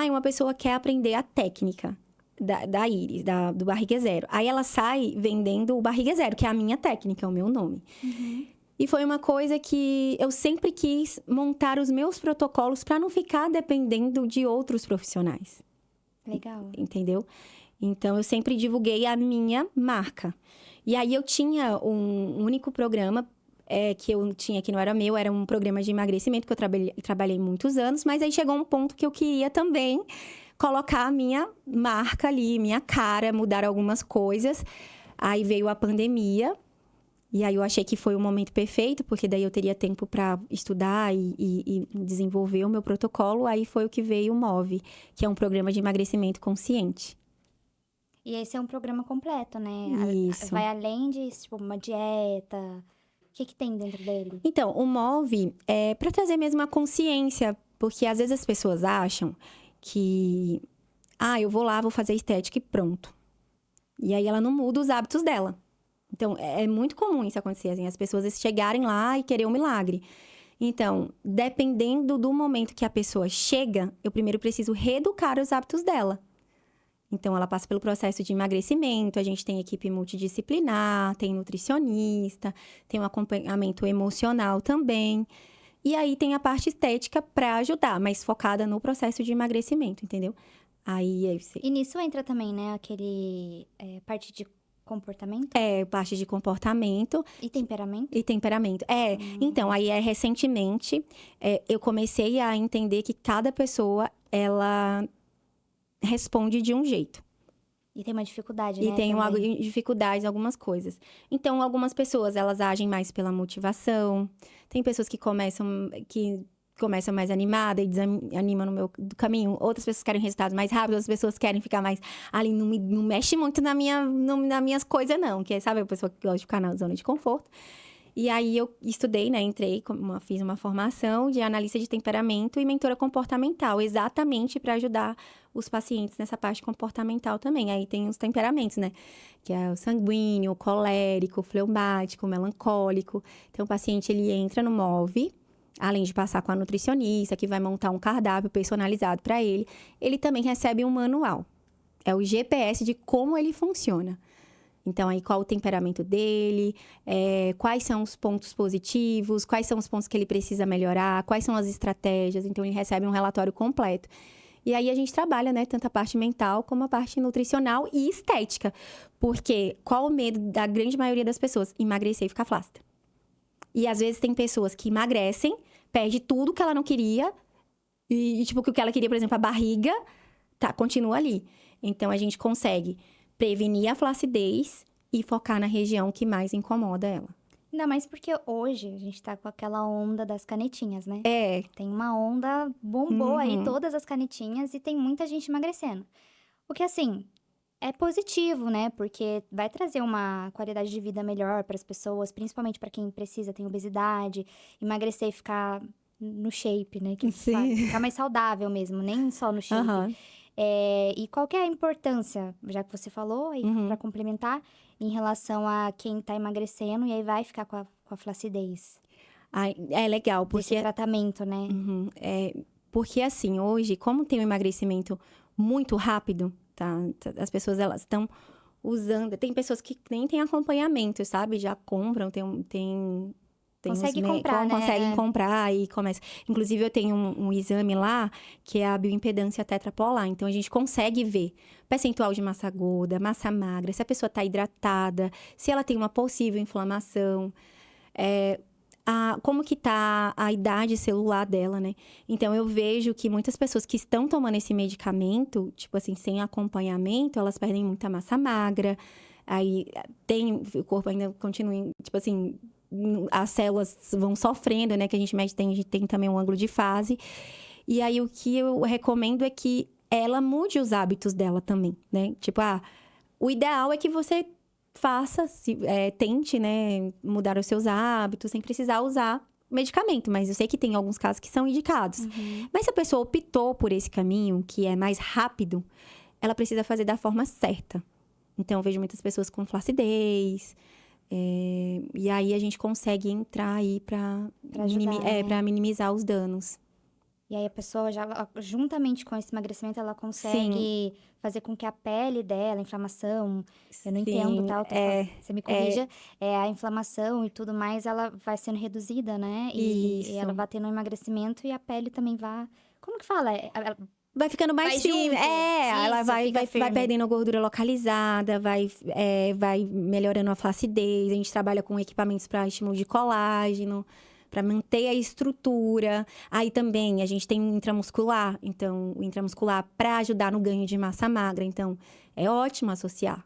Speaker 2: uma pessoa quer aprender a técnica da íris, do Barriga Zero. Aí ela sai vendendo o Barriga Zero, que é a minha técnica, é o meu nome.
Speaker 1: Uhum.
Speaker 2: E foi uma coisa que eu sempre quis montar os meus protocolos para não ficar dependendo de outros profissionais.
Speaker 1: Legal.
Speaker 2: Entendeu? Então, eu sempre divulguei a minha marca. E aí, eu tinha um único programa que eu tinha, que não era meu, era um programa de emagrecimento, que eu trabalhei muitos anos. Mas aí, chegou um ponto que eu queria também colocar a minha marca ali, minha cara, mudar algumas coisas. Aí, veio a pandemia. E aí, eu achei que foi o momento perfeito, porque daí eu teria tempo para estudar e desenvolver o meu protocolo. Aí, foi o que veio o MOV, que é um programa de emagrecimento consciente.
Speaker 1: E esse é um programa completo, né?
Speaker 2: Isso.
Speaker 1: Vai além de, tipo, uma dieta. O que tem dentro dele?
Speaker 2: Então, o MOV é para trazer mesmo a consciência, porque às vezes as pessoas acham que, eu vou lá, vou fazer estética e pronto. E aí ela não muda os hábitos dela. Então, é muito comum isso acontecer, assim, as pessoas chegarem lá e querer um milagre. Então, dependendo do momento que a pessoa chega, eu primeiro preciso reeducar os hábitos dela. Então, ela passa pelo processo de emagrecimento, a gente tem equipe multidisciplinar, tem nutricionista, tem um acompanhamento emocional também. E aí, tem a parte estética para ajudar, mas focada no processo de emagrecimento, entendeu?
Speaker 1: E nisso entra também, né, aquele parte de comportamento?
Speaker 2: Parte de comportamento.
Speaker 1: E temperamento?
Speaker 2: E temperamento. Então, aí recentemente, eu comecei a entender que cada pessoa, ela responde de um jeito.
Speaker 1: E tem uma dificuldade,
Speaker 2: E
Speaker 1: né?
Speaker 2: tem
Speaker 1: também.
Speaker 2: dificuldades em algumas coisas. Então, algumas pessoas, elas agem mais pela motivação. Tem pessoas que começam mais animada e desanimam no meu caminho. Outras pessoas querem resultados mais rápidos. Outras pessoas querem ficar mais ali, não mexe muito nas minhas coisas, não. Que é, sabe, a pessoa que gosta de ficar na zona de conforto. E aí, eu estudei, né? Fiz uma formação de analista de temperamento e mentora comportamental. Exatamente para ajudar os pacientes nessa parte comportamental também. Aí, tem os temperamentos, né? Que é o sanguíneo, o colérico, o fleumático, o melancólico. Então, o paciente, ele entra no MOV. Além de passar com a nutricionista, que vai montar um cardápio personalizado para ele, ele também recebe um manual. É o GPS de como ele funciona. Então, aí, qual o temperamento dele, quais são os pontos positivos, quais são os pontos que ele precisa melhorar, quais são as estratégias. Então, ele recebe um relatório completo. E aí, a gente trabalha, né, tanto a parte mental como a parte nutricional e estética. Porque qual o medo da grande maioria das pessoas? Emagrecer e ficar flácida. E, às vezes, tem pessoas que emagrecem, perde tudo que ela não queria. E tipo, o que ela queria, por exemplo, a barriga, continua ali. Então, a gente consegue prevenir a flacidez e focar na região que mais incomoda ela.
Speaker 1: Ainda mais porque hoje a gente tá com aquela onda das canetinhas, né?
Speaker 2: É.
Speaker 1: Tem uma onda, bombou aí
Speaker 2: Uhum.
Speaker 1: todas as canetinhas e tem muita gente emagrecendo. O que, assim, é positivo, né? Porque vai trazer uma qualidade de vida melhor para as pessoas, principalmente para quem precisa, tem obesidade, emagrecer e ficar no shape, né? Que
Speaker 2: Sim.
Speaker 1: ficar mais saudável mesmo, nem só no shape.
Speaker 2: Aham.
Speaker 1: E qual que é a importância, já que você falou, aí
Speaker 2: Uhum.
Speaker 1: para complementar, em relação a quem tá emagrecendo e aí vai ficar com a flacidez
Speaker 2: Ai, é legal,
Speaker 1: desse
Speaker 2: porque
Speaker 1: tratamento, né?
Speaker 2: Uhum. Porque assim, hoje, como tem um emagrecimento muito rápido, tá? As pessoas, elas estão usando... Tem pessoas que nem têm acompanhamento, sabe? Já compram, tem
Speaker 1: Consegue comprar, né?
Speaker 2: conseguem comprar e começa. Inclusive, eu tenho um exame lá, que é a bioimpedância tetrapolar. Então, a gente consegue ver percentual de massa gorda, massa magra, se a pessoa está hidratada, se ela tem uma possível inflamação, como que tá a idade celular dela, né? Então, eu vejo que muitas pessoas que estão tomando esse medicamento, tipo assim, sem acompanhamento, elas perdem muita massa magra. Aí, o corpo ainda continua, tipo assim, as células vão sofrendo, né? Que a gente mede, a gente tem também um ângulo de fase. E aí, o que eu recomendo é que ela mude os hábitos dela também, né? Tipo, o ideal é que você tente, né, mudar os seus hábitos sem precisar usar medicamento. Mas eu sei que tem alguns casos que são indicados.
Speaker 1: Uhum.
Speaker 2: Mas se a pessoa optou por esse caminho, que é mais rápido, ela precisa fazer da forma certa. Então, eu vejo muitas pessoas com flacidez. E aí, a gente consegue entrar aí
Speaker 1: Pra ajudar, né?
Speaker 2: pra minimizar os danos.
Speaker 1: E aí a pessoa juntamente com esse emagrecimento, ela
Speaker 2: Sim,
Speaker 1: consegue fazer com que a pele dela, a inflamação, eu não entendo,
Speaker 2: sim,
Speaker 1: tá? Você me corrija, a inflamação e tudo mais, ela vai sendo reduzida, né? E ela
Speaker 2: isso.
Speaker 1: vai tendo um emagrecimento e a pele também vai... Como que fala?
Speaker 2: Vai ficando mais
Speaker 1: Vai
Speaker 2: firme.
Speaker 1: junto.
Speaker 2: Ela
Speaker 1: Isso, fica
Speaker 2: vai
Speaker 1: firme.
Speaker 2: perdendo a gordura localizada, vai melhorando a flacidez. A gente trabalha com equipamentos para estímulo de colágeno, para manter a estrutura. Aí também a gente tem o intramuscular. Então, o intramuscular para ajudar no ganho de massa magra. Então, é ótimo associar.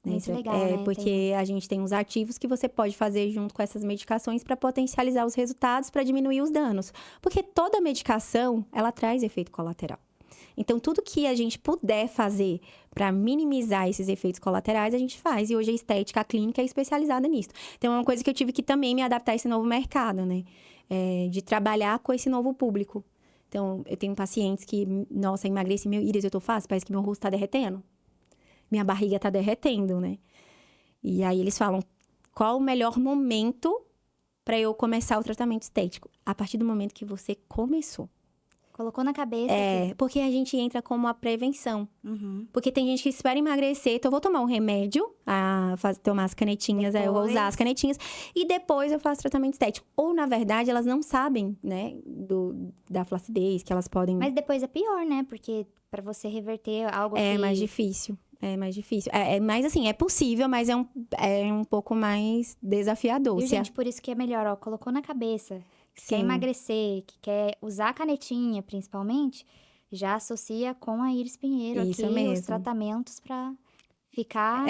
Speaker 2: Né?
Speaker 1: Muito legal, né?
Speaker 2: Porque a gente tem os ativos que você pode fazer junto com essas medicações para potencializar os resultados, para diminuir os danos. Porque toda medicação, ela traz efeito colateral. Então, tudo que a gente puder fazer para minimizar esses efeitos colaterais, a gente faz. E hoje a estética, a clínica é especializada nisso. Então, é uma coisa que eu tive que também me adaptar a esse novo mercado, né? De trabalhar com esse novo público. Então, eu tenho pacientes que, nossa, emagreci meu íris, eu tô fácil, parece que meu rosto tá derretendo. Minha barriga tá derretendo, né? E aí, eles falam, qual o melhor momento para eu começar o tratamento estético? A partir do momento que você começou.
Speaker 1: Colocou na cabeça
Speaker 2: Porque a gente entra como a prevenção.
Speaker 1: Uhum.
Speaker 2: Porque tem gente que espera emagrecer, então eu vou tomar um remédio, tomar as canetinhas, aí eu vou usar as canetinhas, e depois eu faço tratamento estético. Ou, na verdade, elas não sabem, né, da flacidez, que elas podem...
Speaker 1: Mas depois é pior, né? Porque pra você reverter algo
Speaker 2: É
Speaker 1: que...
Speaker 2: mais difícil. É mais difícil. Mas assim, é possível, mas é um pouco mais desafiador.
Speaker 1: E, gente, por isso que é melhor, ó, colocou na cabeça... Que quer emagrecer, que quer usar a canetinha, principalmente, já associa com a Iris Pinheiro
Speaker 2: Isso
Speaker 1: aqui
Speaker 2: mesmo.
Speaker 1: os tratamentos pra ficar...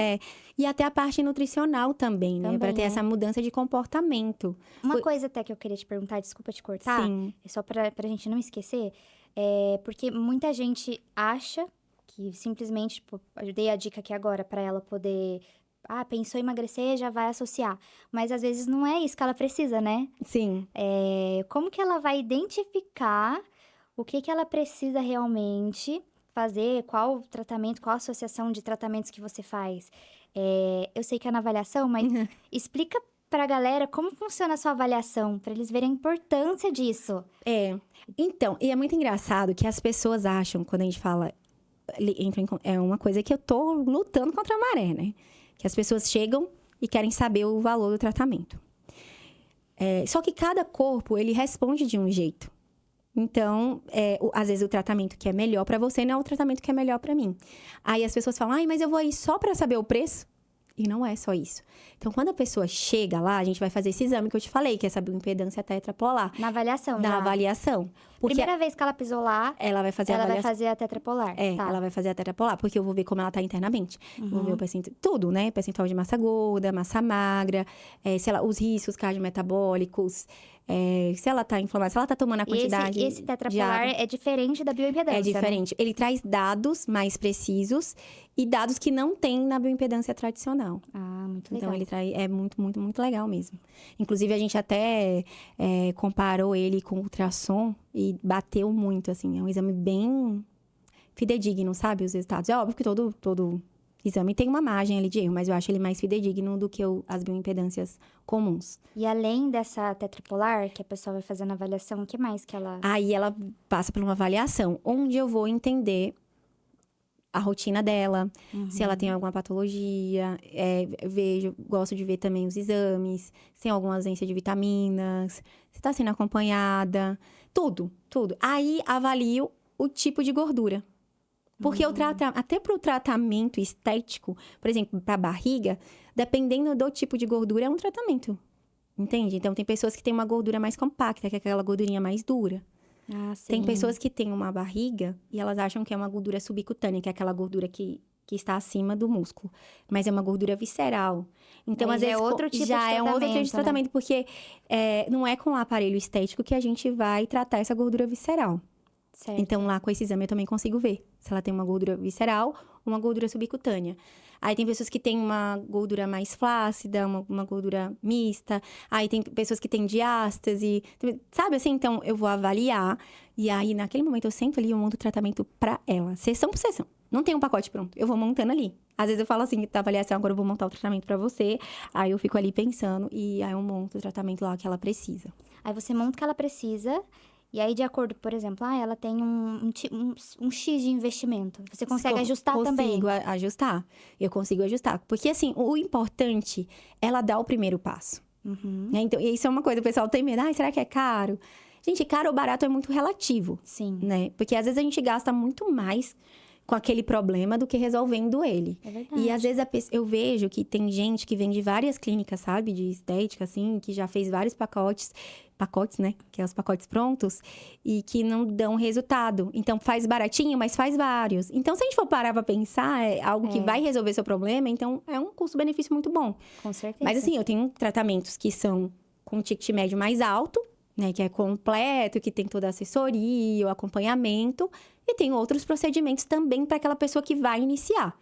Speaker 2: E até a parte nutricional também, né? Pra ter essa mudança de comportamento.
Speaker 1: Uma coisa até que eu queria te perguntar, desculpa te cortar,
Speaker 2: Sim.
Speaker 1: só pra gente não esquecer, porque muita gente acha que simplesmente, tipo, eu dei a dica aqui agora pra ela poder... pensou em emagrecer, já vai associar. Mas às vezes não é isso que ela precisa, né?
Speaker 2: Sim.
Speaker 1: Como que ela vai identificar o que ela precisa realmente fazer, qual tratamento, qual associação de tratamentos que você faz? Eu sei que é na avaliação, mas explica pra galera como funciona a sua avaliação, pra eles verem a importância disso.
Speaker 2: Então, e é muito engraçado que as pessoas acham, quando a gente fala... É uma coisa que eu tô lutando contra a maré, né? Que as pessoas chegam e querem saber o valor do tratamento. Só que cada corpo, ele responde de um jeito. Então, às vezes o tratamento que é melhor pra você não é o tratamento que é melhor pra mim. Aí as pessoas falam, mas eu vou aí só pra saber o preço? E não é só isso. Então, quando a pessoa chega lá, a gente vai fazer esse exame que eu te falei, que é essa bioimpedância tetrapolar.
Speaker 1: Na avaliação,
Speaker 2: Na avaliação. Porque
Speaker 1: Primeira vez que ela pisou lá,
Speaker 2: ela vai fazer a
Speaker 1: ela vai
Speaker 2: avaliação.
Speaker 1: fazer a tetrapolar. Tá.
Speaker 2: Ela vai fazer a tetrapolar, porque eu vou ver como ela tá internamente. Vou ver o percentual, tudo, né? Percentual de massa gorda, massa magra, se ela, os riscos cardiometabólicos, se ela tá inflamada, se ela tá tomando a quantidade
Speaker 1: E esse
Speaker 2: de
Speaker 1: tetrapolar
Speaker 2: água.
Speaker 1: é diferente da bioimpedância,
Speaker 2: É diferente. Ele traz dados mais precisos e dados que não tem na bioimpedância tradicional.
Speaker 1: Ah, muito legal.
Speaker 2: Então, ele traz, é muito, muito, muito legal mesmo. Inclusive, a gente até comparou ele com o ultrassom e bateu muito, assim. É um exame bem fidedigno, sabe? Os resultados. É óbvio que todo exame tem uma margem ali de erro, mas eu acho ele mais fidedigno do que as bioimpedâncias comuns.
Speaker 1: E além dessa tetrapolar, que a pessoa vai fazendo a avaliação, o que mais que ela...
Speaker 2: Aí, ela passa por uma avaliação, onde eu vou entender a rotina dela, se ela tem alguma patologia, gosto de ver também os exames, se tem alguma ausência de vitaminas, se está sendo acompanhada, tudo. Aí, avalio o tipo de gordura. Porque até para o tratamento estético, por exemplo, para a barriga, dependendo do tipo de gordura, é um tratamento. Entende? Então, tem pessoas que têm uma gordura mais compacta, que é aquela gordurinha mais dura.
Speaker 1: Ah, sim.
Speaker 2: Tem pessoas que têm uma barriga e elas acham que é uma gordura subcutânea, que é aquela gordura que está acima do músculo. Mas é uma gordura visceral. Então,
Speaker 1: Aí
Speaker 2: às
Speaker 1: já
Speaker 2: vezes,
Speaker 1: é outro tipo
Speaker 2: já
Speaker 1: de
Speaker 2: é um outro tipo de
Speaker 1: tratamento, né?
Speaker 2: tratamento, porque não é com o aparelho estético que a gente vai tratar essa gordura visceral.
Speaker 1: Certo.
Speaker 2: Então, lá com esse exame eu também consigo ver se ela tem uma gordura visceral ou uma gordura subcutânea. Aí tem pessoas que têm uma gordura mais flácida, uma gordura mista. Aí tem pessoas que têm diástase. Sabe assim? Então, eu vou avaliar. E aí, naquele momento, eu sento ali e eu monto o tratamento pra ela. Sessão por sessão. Não tem um pacote pronto. Eu vou montando ali. Às vezes eu falo assim, tá avaliação, agora eu vou montar o tratamento pra você. Aí eu fico ali pensando e aí eu monto o tratamento lá que ela precisa.
Speaker 1: Aí você monta o que ela precisa. E aí, de acordo, por exemplo, ela tem um X de investimento. Você consegue ajustar também.
Speaker 2: Consigo ajustar. Eu consigo ajustar. Porque, assim, o importante é ela dar o primeiro passo. Né? Então, isso é uma coisa, o pessoal tem medo. Será que é caro? Gente, caro ou barato é muito relativo.
Speaker 1: Sim.
Speaker 2: Né? Porque, às vezes, a gente gasta muito mais com aquele problema do que resolvendo ele.
Speaker 1: É verdade.
Speaker 2: E, às vezes, eu vejo que tem gente que vem de várias clínicas, sabe? De estética, assim, que já fez vários pacotes, né? Que é os pacotes prontos, e que não dão resultado. Então, faz baratinho, mas faz vários. Então, se a gente for parar pra pensar, é algo que vai resolver seu problema, então é um custo-benefício muito bom.
Speaker 1: Com certeza.
Speaker 2: Mas, assim, eu tenho tratamentos que são com ticket médio mais alto, né? Que é completo, que tem toda a assessoria, o acompanhamento. E tem outros procedimentos também para aquela pessoa que vai iniciar.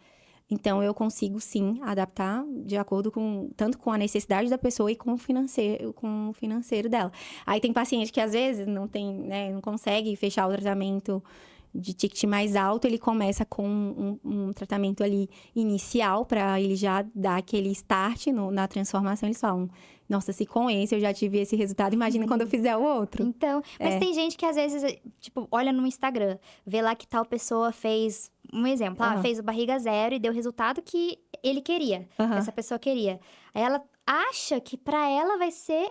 Speaker 2: Então, eu consigo, sim, adaptar de acordo tanto com a necessidade da pessoa e com o financeiro dela. Aí, tem paciente que, às vezes, não tem, né, não consegue fechar o tratamento de ticket mais alto. Ele começa com um tratamento ali inicial, para ele já dar aquele start na transformação. Eles falam, nossa, se com esse eu já tive esse resultado, imagina quando eu fizer o outro.
Speaker 1: Então, mas tem gente que às vezes, tipo, olha no Instagram, vê lá que tal pessoa fez, um exemplo, fez o barriga zero e deu o resultado que ele queria, que essa pessoa queria. Aí ela acha que pra ela vai ser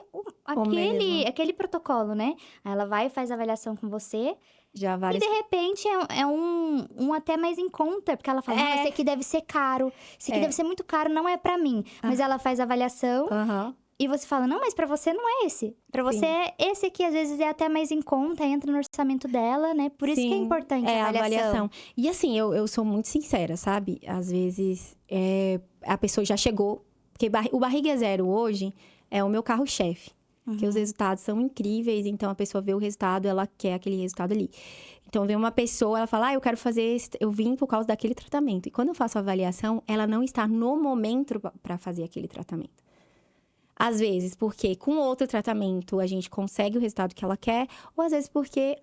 Speaker 1: aquele protocolo, né? Aí ela vai e faz a avaliação com você.
Speaker 2: Já várias...
Speaker 1: E de repente é um até mais em conta, porque ela fala, esse aqui deve ser caro, esse aqui deve ser muito caro, não é pra mim. Mas ela faz a avaliação e você fala, não, mas pra você não é esse. Pra você, esse aqui às vezes é até mais em conta, entra no orçamento dela, né? Por isso que é importante a avaliação.
Speaker 2: E assim, eu sou muito sincera, sabe? Às vezes, a pessoa já chegou... Porque o Barriga Zero hoje é o meu carro-chefe. Porque os resultados são incríveis, então a pessoa vê o resultado, ela quer aquele resultado ali. Então, vem uma pessoa, ela fala, eu quero fazer, eu vim por causa daquele tratamento. E quando eu faço a avaliação, ela não está no momento para fazer aquele tratamento. Às vezes, porque com outro tratamento a gente consegue o resultado que ela quer, ou às vezes porque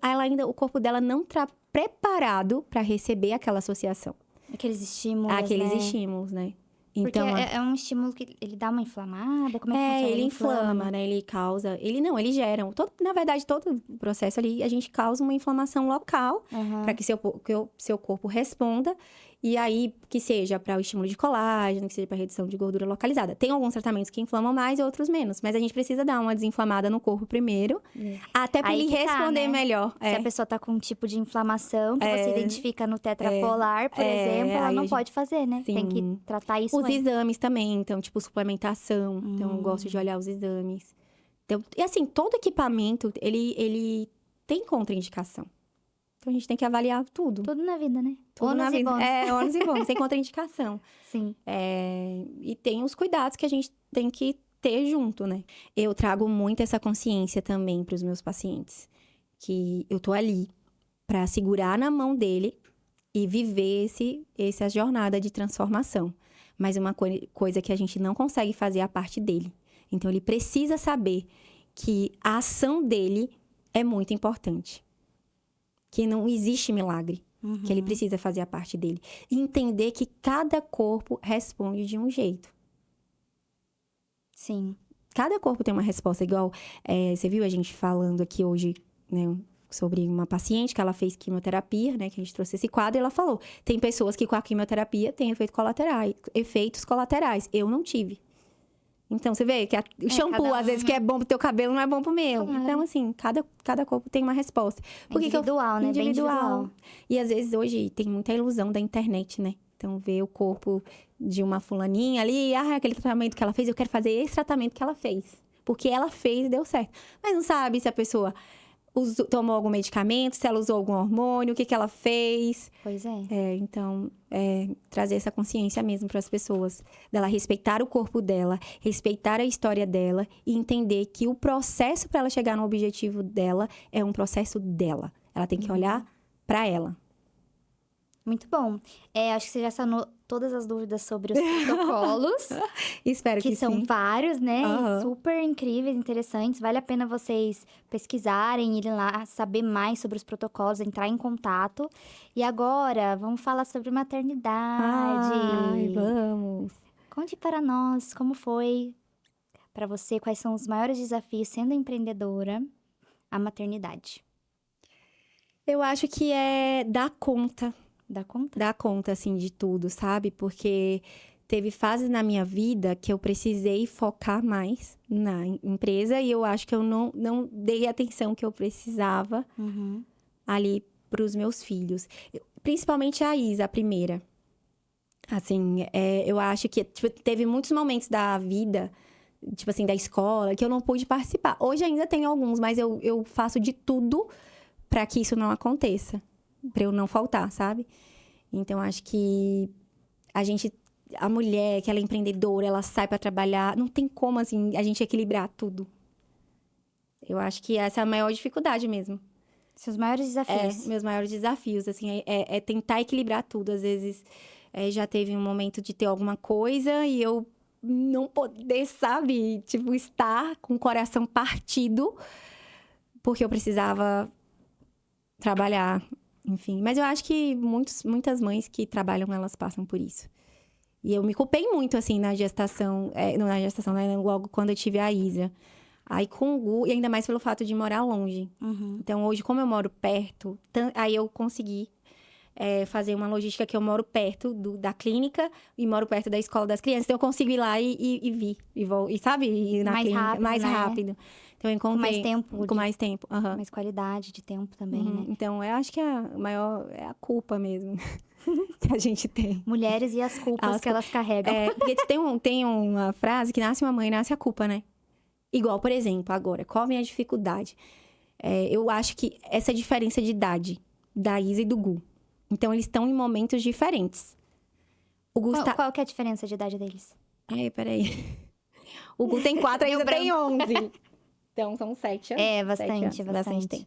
Speaker 2: o corpo dela não está preparado para receber aquela associação.
Speaker 1: Aqueles estímulos,
Speaker 2: estímulos, né?
Speaker 1: Porque
Speaker 2: Então,
Speaker 1: é um estímulo que ele dá uma inflamada? Como é que funciona?
Speaker 2: Ele inflama, né? Ele causa... Ele gera... Na verdade, todo o processo ali, a gente causa uma inflamação local para que seu corpo responda. E aí, que seja para o estímulo de colágeno, que seja para redução de gordura localizada. Tem alguns tratamentos que inflamam mais e outros menos. Mas a gente precisa dar uma desinflamada no corpo primeiro. Até para ele responder melhor.
Speaker 1: Se a pessoa tá com um tipo de inflamação que você identifica no tetrapolar, por exemplo, ela não pode fazer, né?
Speaker 2: Sim.
Speaker 1: Tem que tratar isso
Speaker 2: Os exames também. Então, tipo, suplementação. Então, eu gosto de olhar os exames. Então, e assim, todo equipamento, ele tem contraindicação. Então, a gente tem que avaliar tudo.
Speaker 1: Tudo na vida, né?
Speaker 2: Tudo na vida.
Speaker 1: Bônus.
Speaker 2: Ônus e bônus, tem contraindicação.
Speaker 1: Sim.
Speaker 2: E tem os cuidados que a gente tem que ter junto, né? Eu trago muito essa consciência também para os meus pacientes. Que eu tô ali para segurar na mão dele e viver essa jornada de transformação. Mas uma coisa que a gente não consegue fazer é a parte dele. Então, ele precisa saber que a ação dele é muito importante. Que não existe milagre. Que ele precisa fazer a parte dele. E entender que cada corpo responde de um jeito.
Speaker 1: Sim.
Speaker 2: Cada corpo tem uma resposta igual. Você viu a gente falando aqui hoje, né, sobre uma paciente que ela fez quimioterapia, né? Que a gente trouxe esse quadro e ela falou. Tem pessoas que com a quimioterapia têm efeitos colaterais. Eu não tive. Então, você vê que o shampoo, às vezes, que é bom pro teu cabelo, não é bom pro meu.
Speaker 1: Claro.
Speaker 2: Então, assim, cada corpo tem uma resposta.
Speaker 1: Individual, né? Bem individual.
Speaker 2: E, às vezes, hoje, tem muita ilusão da internet, né? Então, ver o corpo de uma fulaninha ali, aquele tratamento que ela fez, eu quero fazer esse tratamento que ela fez. Porque ela fez e deu certo. Mas não sabe se a pessoa tomou algum medicamento, se ela usou algum hormônio, o que ela fez.
Speaker 1: Pois é.
Speaker 2: Então, trazer essa consciência mesmo para as pessoas. Dela respeitar o corpo dela, respeitar a história dela e entender que o processo para ela chegar no objetivo dela é um processo dela. Ela tem que olhar para ela.
Speaker 1: Muito bom. Acho que você já sanou todas as dúvidas sobre os protocolos.
Speaker 2: Espero que
Speaker 1: são
Speaker 2: sim.
Speaker 1: vários, né?
Speaker 2: Uhum.
Speaker 1: E super incríveis, interessantes. Vale a pena vocês pesquisarem, irem lá, saber mais sobre os protocolos, entrar em contato. E agora, vamos falar sobre maternidade.
Speaker 2: Ai, vamos.
Speaker 1: Conte para nós como foi para você, quais são os maiores desafios sendo empreendedora, a maternidade.
Speaker 2: Eu acho que é dar conta.
Speaker 1: Dá conta?
Speaker 2: Dar conta, assim, de tudo, sabe? Porque teve fases na minha vida que eu precisei focar mais na empresa e eu acho que eu não dei a atenção que eu precisava ali para os meus filhos. Principalmente a Isa, a primeira. Assim, eu acho que teve muitos momentos da vida, tipo assim, da escola, que eu não pude participar. Hoje ainda tem alguns, mas eu faço de tudo para que isso não aconteça. Pra eu não faltar, sabe? Então, acho que a mulher, que ela é empreendedora, ela sai pra trabalhar. Não tem como, assim, a gente equilibrar tudo. Eu acho que essa é a maior dificuldade mesmo.
Speaker 1: Seus maiores desafios.
Speaker 2: Meus maiores desafios, assim, é tentar equilibrar tudo. Às vezes, já teve um momento de ter alguma coisa e eu não poder, sabe? Tipo, estar com o coração partido, porque eu precisava trabalhar. Enfim, mas eu acho que muitas mães que trabalham, elas passam por isso. E eu me culpei muito, assim, na gestação, né, logo quando eu tive a Isa. Aí com o Gu, e ainda mais pelo fato de morar longe. Então, hoje, como eu moro perto, aí eu consegui fazer uma logística que eu moro perto da clínica e moro perto da escola das crianças. Então, eu consigo ir lá e vir, e sabe? Ir na
Speaker 1: Mais
Speaker 2: clínica
Speaker 1: rápido,
Speaker 2: mais
Speaker 1: né?
Speaker 2: rápido. Então, eu encontrei...
Speaker 1: Com mais tempo.
Speaker 2: Com mais tempo,
Speaker 1: Mais qualidade de tempo também, né?
Speaker 2: Então, eu acho que a maior é a culpa mesmo que a gente tem.
Speaker 1: Mulheres e as culpas que elas carregam.
Speaker 2: Porque tem uma frase que nasce uma mãe, nasce a culpa, né? Igual, por exemplo, agora, qual a minha dificuldade? Eu acho que essa diferença de idade da Isa e do Gu. Então, eles estão em momentos diferentes. O Gu
Speaker 1: Qual que é a diferença de idade deles?
Speaker 2: Peraí. O Gu tem 4, a Isa tem 11. Então, são 7 anos.
Speaker 1: Bastante
Speaker 2: tempo.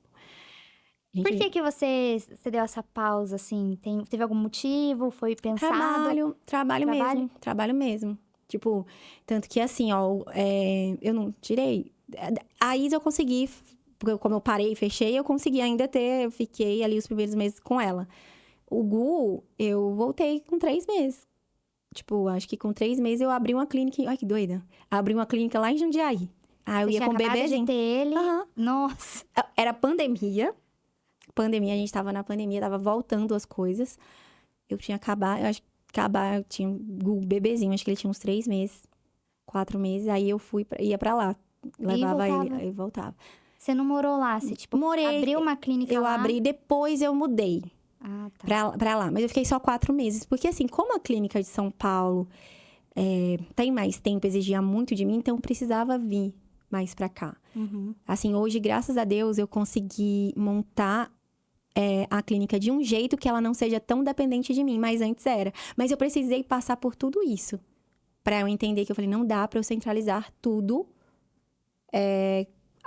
Speaker 1: Por que você deu essa pausa, assim? Teve algum motivo? Foi pensado?
Speaker 2: Trabalho mesmo. Tipo, tanto que assim, eu não tirei. A Isa eu consegui, porque como eu parei e fechei, eu consegui ainda eu fiquei ali os primeiros meses com ela. O Gu, eu voltei com 3 meses. Tipo, acho que com 3 meses eu abri uma clínica. Ai, que doida. Abri uma clínica lá em Jundiaí. Eu ia com o bebezinho.
Speaker 1: De ter ele.
Speaker 2: Nossa. Era pandemia. A gente tava na pandemia, tava voltando as coisas. Eu tinha acabado, eu tinha o bebezinho, acho que ele tinha uns 3 meses, 4 meses. Aí eu ia pra lá, levava ele, aí voltava.
Speaker 1: Você não morou lá? Você,
Speaker 2: morei.
Speaker 1: Abriu uma clínica lá?
Speaker 2: Eu abri, depois eu mudei pra lá. Mas eu fiquei só 4 meses. Porque assim, como a clínica de São Paulo tem mais tempo, exigia muito de mim, então eu precisava vir mais pra cá.
Speaker 1: Uhum.
Speaker 2: Assim, hoje, graças a Deus, eu consegui montar a clínica de um jeito que ela não seja tão dependente de mim, mas antes era. Mas eu precisei passar por tudo isso pra eu entender que eu falei, não dá pra eu centralizar tudo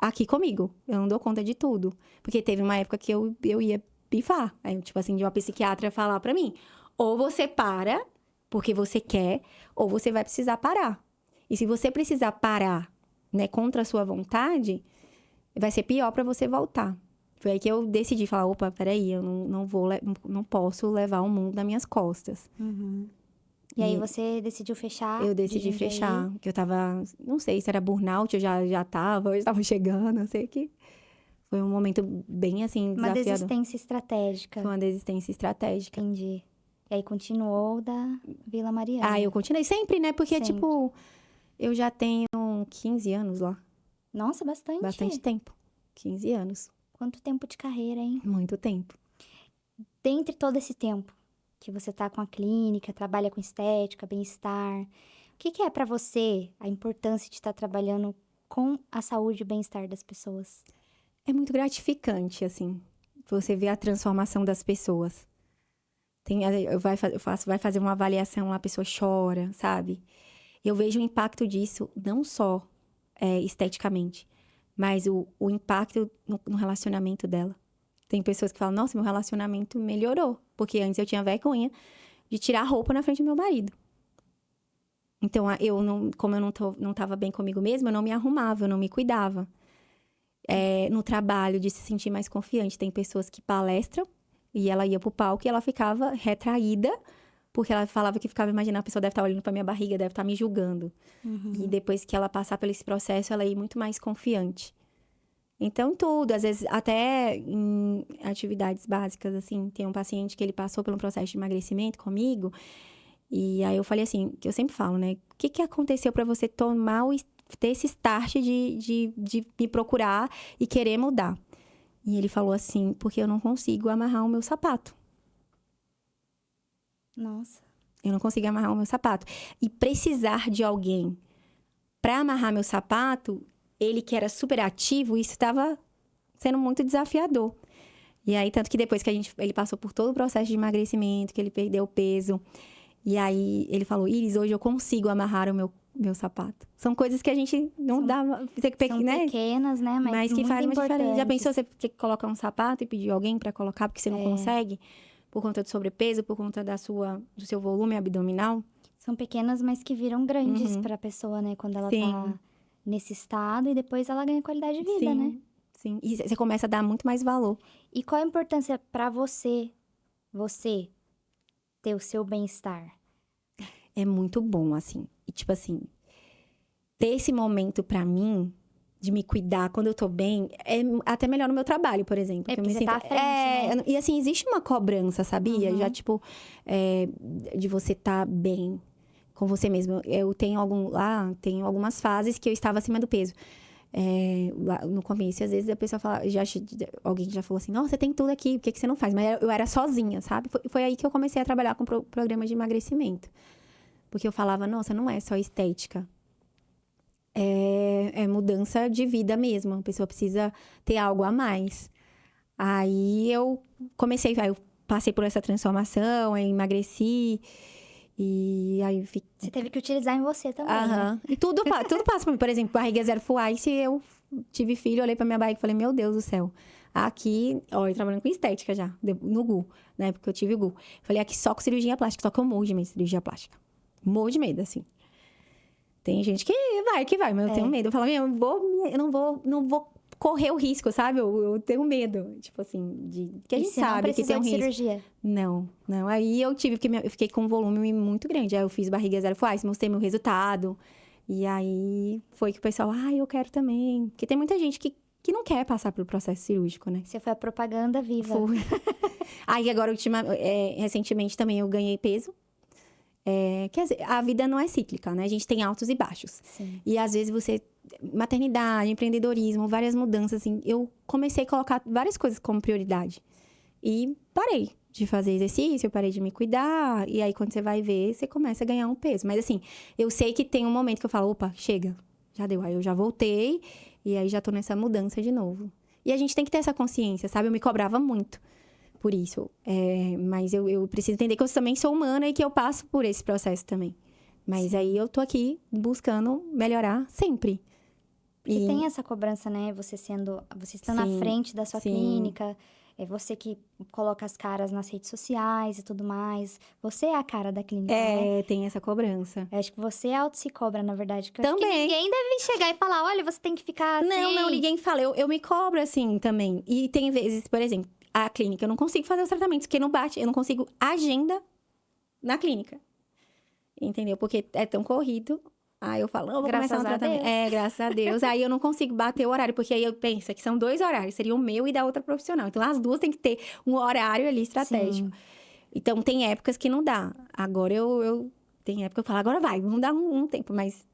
Speaker 2: aqui comigo. Eu não dou conta de tudo. Porque teve uma época que eu ia pifar. Aí, tipo assim, de uma psiquiatra falar pra mim, ou você para, porque você quer, ou você vai precisar parar. E se você precisar parar, né, contra a sua vontade, vai ser pior pra você voltar. Foi aí que eu decidi falar, opa, peraí, eu não posso levar o mundo nas minhas costas.
Speaker 1: Uhum. E aí você decidiu fechar?
Speaker 2: Eu decidi fechar, que eu tava, não sei se era burnout, eu já estava chegando, não sei que. Foi um momento bem, assim,
Speaker 1: Uma
Speaker 2: desafiador.
Speaker 1: desistência estratégica.
Speaker 2: Foi uma desistência estratégica.
Speaker 1: Entendi. E aí continuou da Vila Mariana.
Speaker 2: Ah, eu continuei sempre, né? Porque,
Speaker 1: Sempre.
Speaker 2: tipo, eu já tenho 15 anos lá.
Speaker 1: Nossa, bastante.
Speaker 2: Bastante tempo. 15 anos.
Speaker 1: Quanto tempo de carreira, hein?
Speaker 2: Muito tempo.
Speaker 1: Dentre todo esse tempo que você tá com a clínica, trabalha com estética, bem-estar, o que é pra você a importância de estar trabalhando com a saúde e o bem-estar das pessoas?
Speaker 2: É muito gratificante, assim, você ver a transformação das pessoas. Vai fazer uma avaliação, a pessoa chora, sabe? Eu vejo o impacto disso, não só esteticamente, mas o impacto no relacionamento dela. Tem pessoas que falam, nossa, meu relacionamento melhorou. Porque antes eu tinha vergonha de tirar a roupa na frente do meu marido. Então, como eu não estava bem comigo mesma, eu não me arrumava, eu não me cuidava. No trabalho, de se sentir mais confiante. Tem pessoas que palestram e ela ia pro palco e ela ficava retraída, porque ela falava que ficava imaginando, a pessoa deve estar olhando pra minha barriga, deve estar me julgando.
Speaker 1: Uhum.
Speaker 2: E depois que ela passar por esse processo, ela ia muito mais confiante. Então, tudo. Às vezes, até em atividades básicas, assim. Tem um paciente que ele passou por um processo de emagrecimento comigo. E aí, eu falei assim, que eu sempre falo, né? O que aconteceu pra você ter esse start de me procurar e querer mudar? E ele falou assim, porque eu não consigo amarrar o meu sapato.
Speaker 1: Nossa.
Speaker 2: Eu não consigo amarrar o meu sapato. E precisar de alguém pra amarrar meu sapato, ele que era super ativo, isso estava sendo muito desafiador. E aí, tanto que depois que ele passou por todo o processo de emagrecimento, que ele perdeu peso, e aí ele falou, Iris, hoje eu consigo amarrar o meu sapato. São coisas que a gente não dava...
Speaker 1: São pequenas, né? Mas
Speaker 2: que
Speaker 1: muito
Speaker 2: faz uma diferença. Já pensou
Speaker 1: importantes.
Speaker 2: você ter que colocar um sapato e pedir alguém pra colocar, porque você não consegue? Por conta do sobrepeso, por conta do seu volume abdominal?
Speaker 1: São pequenas, mas que viram grandes pra pessoa, né? Quando ela
Speaker 2: Sim.
Speaker 1: tá nesse estado e depois ela ganha qualidade de vida, né?
Speaker 2: Sim. E você começa a dar muito mais valor.
Speaker 1: E qual a importância pra você ter o seu bem-estar?
Speaker 2: É muito bom, assim. E, tipo assim, ter esse momento pra mim, de me cuidar quando eu tô bem, é até melhor no meu trabalho, por exemplo.
Speaker 1: É,
Speaker 2: que eu
Speaker 1: porque
Speaker 2: me
Speaker 1: você tá à frente, né?
Speaker 2: E, assim, existe uma cobrança, sabia?
Speaker 1: Uhum.
Speaker 2: Já, tipo, de você tá bem com você mesmo. Eu tenho algumas fases que eu estava acima do peso. Lá no começo, às vezes a pessoa fala, alguém já falou assim, nossa, você tem tudo aqui, por que você não faz? Mas eu era sozinha, sabe? Foi aí que eu comecei a trabalhar com programa de emagrecimento. Porque eu falava, nossa, não é só estética. É mudança de vida mesmo. A pessoa precisa ter algo a mais. Aí eu passei por essa transformação, aí emagreci. E aí
Speaker 1: Você teve que utilizar em você também, né?
Speaker 2: Aham. E tudo passa por mim. Por exemplo, barriga zero full ice, eu tive filho, olhei pra minha barriga e falei, meu Deus do céu. Aqui, ó, eu trabalhando com estética já, no GU, né? Porque eu tive o GU. Falei, aqui só com cirurgia plástica, só que eu morro de medo de cirurgia plástica. Morro de medo, assim. Tem gente que vai, mas eu tenho medo. Eu falo, eu não vou correr o risco, sabe? Eu tenho medo, tipo assim, que a gente sabe que tem um risco.
Speaker 1: Cirurgia?
Speaker 2: Não. Aí eu fiquei com um volume muito grande. Aí eu fiz barriga zero full ice, mostrei meu resultado. E aí foi que o pessoal, eu quero também. Porque tem muita gente que não quer passar pelo processo cirúrgico, né?
Speaker 1: Você foi a propaganda viva.
Speaker 2: Foi. Aí agora, recentemente também eu ganhei peso. Quer dizer, a vida não é cíclica, né? A gente tem altos e baixos.
Speaker 1: Sim.
Speaker 2: E às vezes maternidade, empreendedorismo, várias mudanças, assim. Eu comecei a colocar várias coisas como prioridade. E parei de fazer exercício, eu parei de me cuidar. E aí, quando você vai ver, você começa a ganhar um peso. Mas assim, eu sei que tem um momento que eu falo, opa, chega. já deu. Aí eu já voltei e aí já tô nessa mudança de novo. E a gente tem que ter essa consciência, sabe? Eu me cobrava muito por isso. Mas eu preciso entender que eu também sou humana e que eu passo por esse processo também. Mas aí eu tô aqui buscando melhorar sempre.
Speaker 1: E tem essa cobrança, né? Você estando à frente da sua clínica, é você que coloca as caras nas redes sociais e tudo mais. Você é a cara da clínica, né?
Speaker 2: Tem essa cobrança.
Speaker 1: Eu acho que você auto se cobra, na verdade. Que eu
Speaker 2: Também.
Speaker 1: acho que ninguém deve chegar e falar, olha, você tem que ficar assim.
Speaker 2: Não, ninguém fala. Eu me cobro assim também. E tem vezes, por exemplo, a clínica, eu não consigo fazer os tratamentos, porque não bate. Eu não consigo agenda na clínica. Entendeu? Porque é tão corrido. Aí eu falo, não, vou começar um tratamento. Graças a Deus. Aí eu não consigo bater o horário, porque aí eu penso que são 2 horários. Seria o meu e da outra profissional. Então, as duas têm que ter um horário ali estratégico.
Speaker 1: Sim.
Speaker 2: Então, tem épocas que não dá. Agora tem época que eu falo, agora vai, vamos dar um tempo. Mas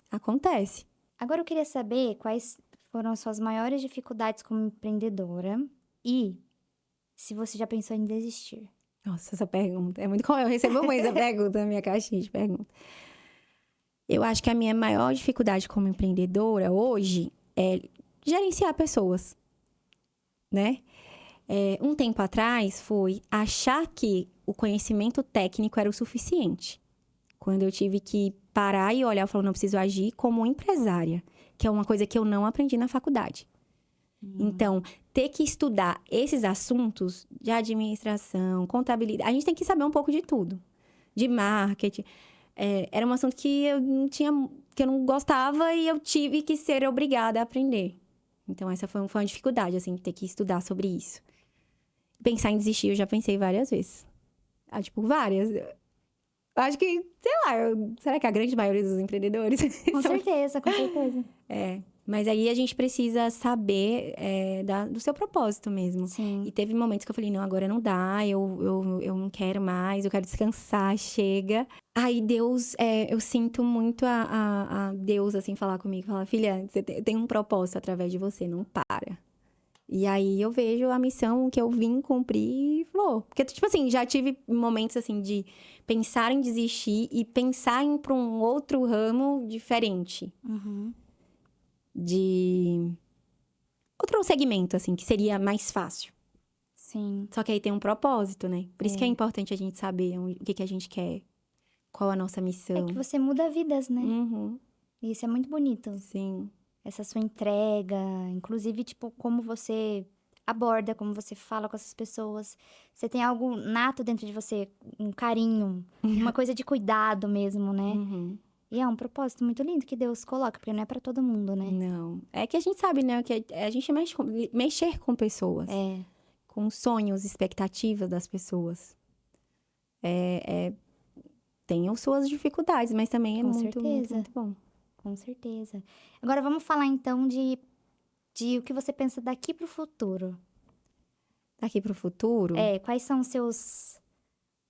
Speaker 2: acontece.
Speaker 1: Agora eu queria saber quais foram as suas maiores dificuldades como empreendedora e se você já pensou em desistir.
Speaker 2: Nossa, essa pergunta é muito comum. Eu recebo muito essa pergunta na minha caixinha de perguntas. Eu acho que a minha maior dificuldade como empreendedora hoje é gerenciar pessoas, né? Um tempo atrás foi achar que o conhecimento técnico era o suficiente. Quando eu tive que parar e olhar, eu falo, não, preciso agir como empresária, que é uma coisa que eu não aprendi na faculdade. Então, ter que estudar esses assuntos de administração, contabilidade, a gente tem que saber um pouco de tudo. De marketing. Era um assunto que eu não gostava e eu tive que ser obrigada a aprender. Então, essa foi uma dificuldade, assim, ter que estudar sobre isso. Pensar em desistir, eu já pensei várias vezes. Várias. Eu acho que, sei lá, será que a grande maioria dos empreendedores...
Speaker 1: Com certeza, com certeza.
Speaker 2: Mas aí a gente precisa saber do seu propósito mesmo.
Speaker 1: Sim.
Speaker 2: E teve momentos que eu falei, não, agora não dá, eu não quero mais, eu quero descansar, chega. Aí Deus, eu sinto muito a Deus, assim, falar comigo, falar, filha, você tem um propósito através de você, não para. E aí eu vejo a missão que eu vim cumprir e vou. Porque, tipo assim, já tive momentos, assim, de pensar em desistir e pensar em ir pra um outro ramo diferente.
Speaker 1: Uhum.
Speaker 2: De outro segmento, assim, que seria mais fácil.
Speaker 1: Sim.
Speaker 2: Só que aí tem um propósito, né? Por isso que é importante a gente saber o que a gente quer, qual a nossa missão.
Speaker 1: É que você muda vidas, né?
Speaker 2: Uhum.
Speaker 1: E isso é muito bonito.
Speaker 2: Sim.
Speaker 1: Essa sua entrega, inclusive, tipo, como você aborda, como você fala com essas pessoas. Você tem algo nato dentro de você, um carinho, uma coisa de cuidado mesmo, né?
Speaker 2: Uhum.
Speaker 1: E é um propósito muito lindo que Deus coloca, porque não é pra todo mundo, né?
Speaker 2: Não. É que a gente sabe, né? Que a gente mexer com pessoas. Com sonhos, expectativas das pessoas. Tem as suas dificuldades, mas também é
Speaker 1: Com
Speaker 2: muito, muito,
Speaker 1: certeza.
Speaker 2: muito bom.
Speaker 1: Com certeza. Agora vamos falar então de o que você pensa daqui pro futuro.
Speaker 2: Daqui pro futuro?
Speaker 1: Quais são os seus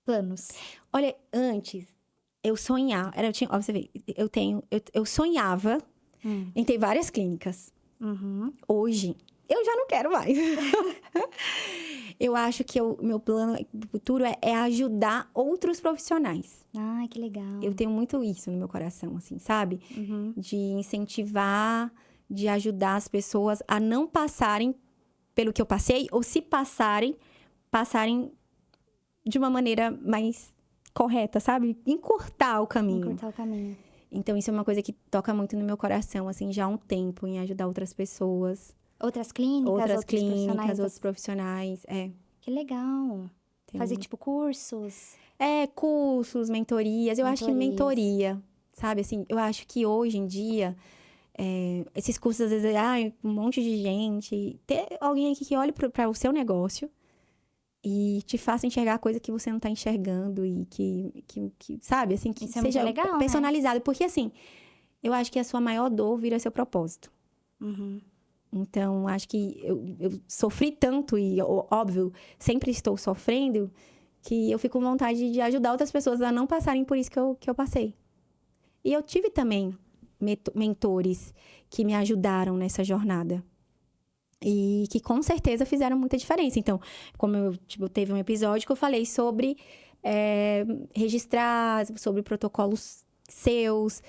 Speaker 1: planos?
Speaker 2: Olha, antes, eu sonhava. Ó, você vê, eu sonhava em ter várias clínicas.
Speaker 1: Uhum.
Speaker 2: Hoje, eu já não quero mais. Eu acho que o meu plano do futuro é ajudar outros profissionais.
Speaker 1: Ai, que legal.
Speaker 2: Eu tenho muito isso no meu coração, assim, sabe?
Speaker 1: Uhum.
Speaker 2: De incentivar, de ajudar as pessoas a não passarem pelo que eu passei, ou se passarem de uma maneira mais correta, sabe? Encurtar o caminho.
Speaker 1: Encurtar o caminho.
Speaker 2: Então, isso é uma coisa que toca muito no meu coração, assim, já há um tempo, em ajudar outras pessoas.
Speaker 1: Outras clínicas,
Speaker 2: outros profissionais,
Speaker 1: Que legal. Fazer, tipo, cursos.
Speaker 2: Cursos, mentorias. Eu acho que mentoria, sabe? Assim, eu acho que hoje em dia, esses cursos, às vezes, um monte de gente. Ter alguém aqui que olhe para o seu negócio e te faça enxergar coisa que você não tá enxergando e que sabe? Assim, que
Speaker 1: Isso é
Speaker 2: seja
Speaker 1: muito legal,
Speaker 2: personalizado.
Speaker 1: né?
Speaker 2: Porque, assim, eu acho que a sua maior dor vira seu propósito.
Speaker 1: Uhum.
Speaker 2: Então, acho que eu sofri tanto e, óbvio, sempre estou sofrendo, que eu fico com vontade de ajudar outras pessoas a não passarem por isso que eu passei. E eu tive também mentores que me ajudaram nessa jornada. E que, com certeza, fizeram muita diferença. Então, como teve um episódio que eu falei sobre registrar, sobre protocolos seus,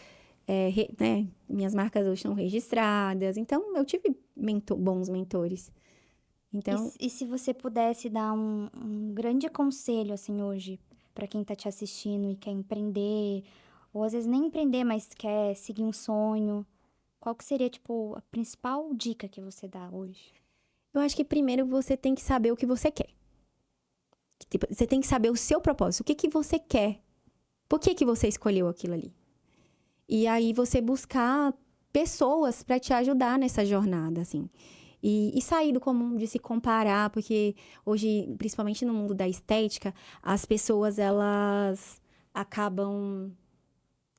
Speaker 2: né? Minhas marcas hoje estão registradas. Então, eu tive bons mentores. Então,
Speaker 1: E se você pudesse dar um grande conselho, assim, hoje, pra quem tá te assistindo e quer empreender, ou às vezes nem empreender, mas quer seguir um sonho, qual que seria, tipo, a principal dica que você dá hoje?
Speaker 2: eu acho que primeiro você tem que saber o que você quer. Tipo, você tem que saber o seu propósito. O que que você quer? Por que que você escolheu aquilo ali? E aí você buscar pessoas para te ajudar nessa jornada, assim. E sair do comum de se comparar, porque hoje, principalmente no mundo da estética, as pessoas, elas acabam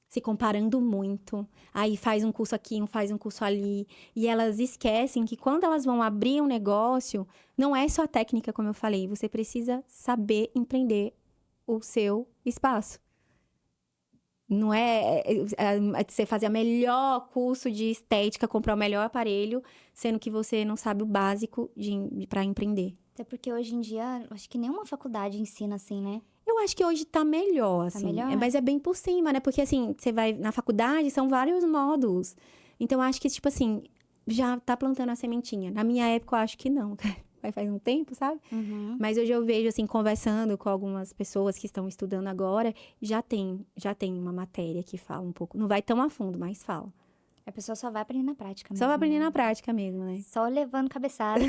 Speaker 2: se comparando muito. Aí faz um curso aqui, faz um curso ali. E elas esquecem que quando elas vão abrir um negócio, não é só a técnica, como eu falei. Você precisa saber empreender o seu espaço. Não é você fazer o melhor curso de estética, comprar o melhor aparelho, sendo que você não sabe o básico para empreender.
Speaker 1: Até porque hoje em dia, acho que nenhuma faculdade ensina assim, né?
Speaker 2: Eu acho que hoje tá melhor,
Speaker 1: Tá
Speaker 2: assim.
Speaker 1: melhor?
Speaker 2: Mas é bem por cima, né? Porque, assim, você vai na faculdade, são vários módulos. Então, eu acho que, tipo assim, já tá plantando a sementinha. Na minha época, eu acho que não. Faz um tempo, sabe?
Speaker 1: Uhum.
Speaker 2: Mas hoje eu vejo, assim, conversando com algumas pessoas que estão estudando agora, já tem uma matéria que fala um pouco. Não vai tão a fundo, mas fala.
Speaker 1: A pessoa só vai aprender na prática mesmo.
Speaker 2: Só vai aprender
Speaker 1: né?
Speaker 2: na prática mesmo, né?
Speaker 1: Só levando cabeçada.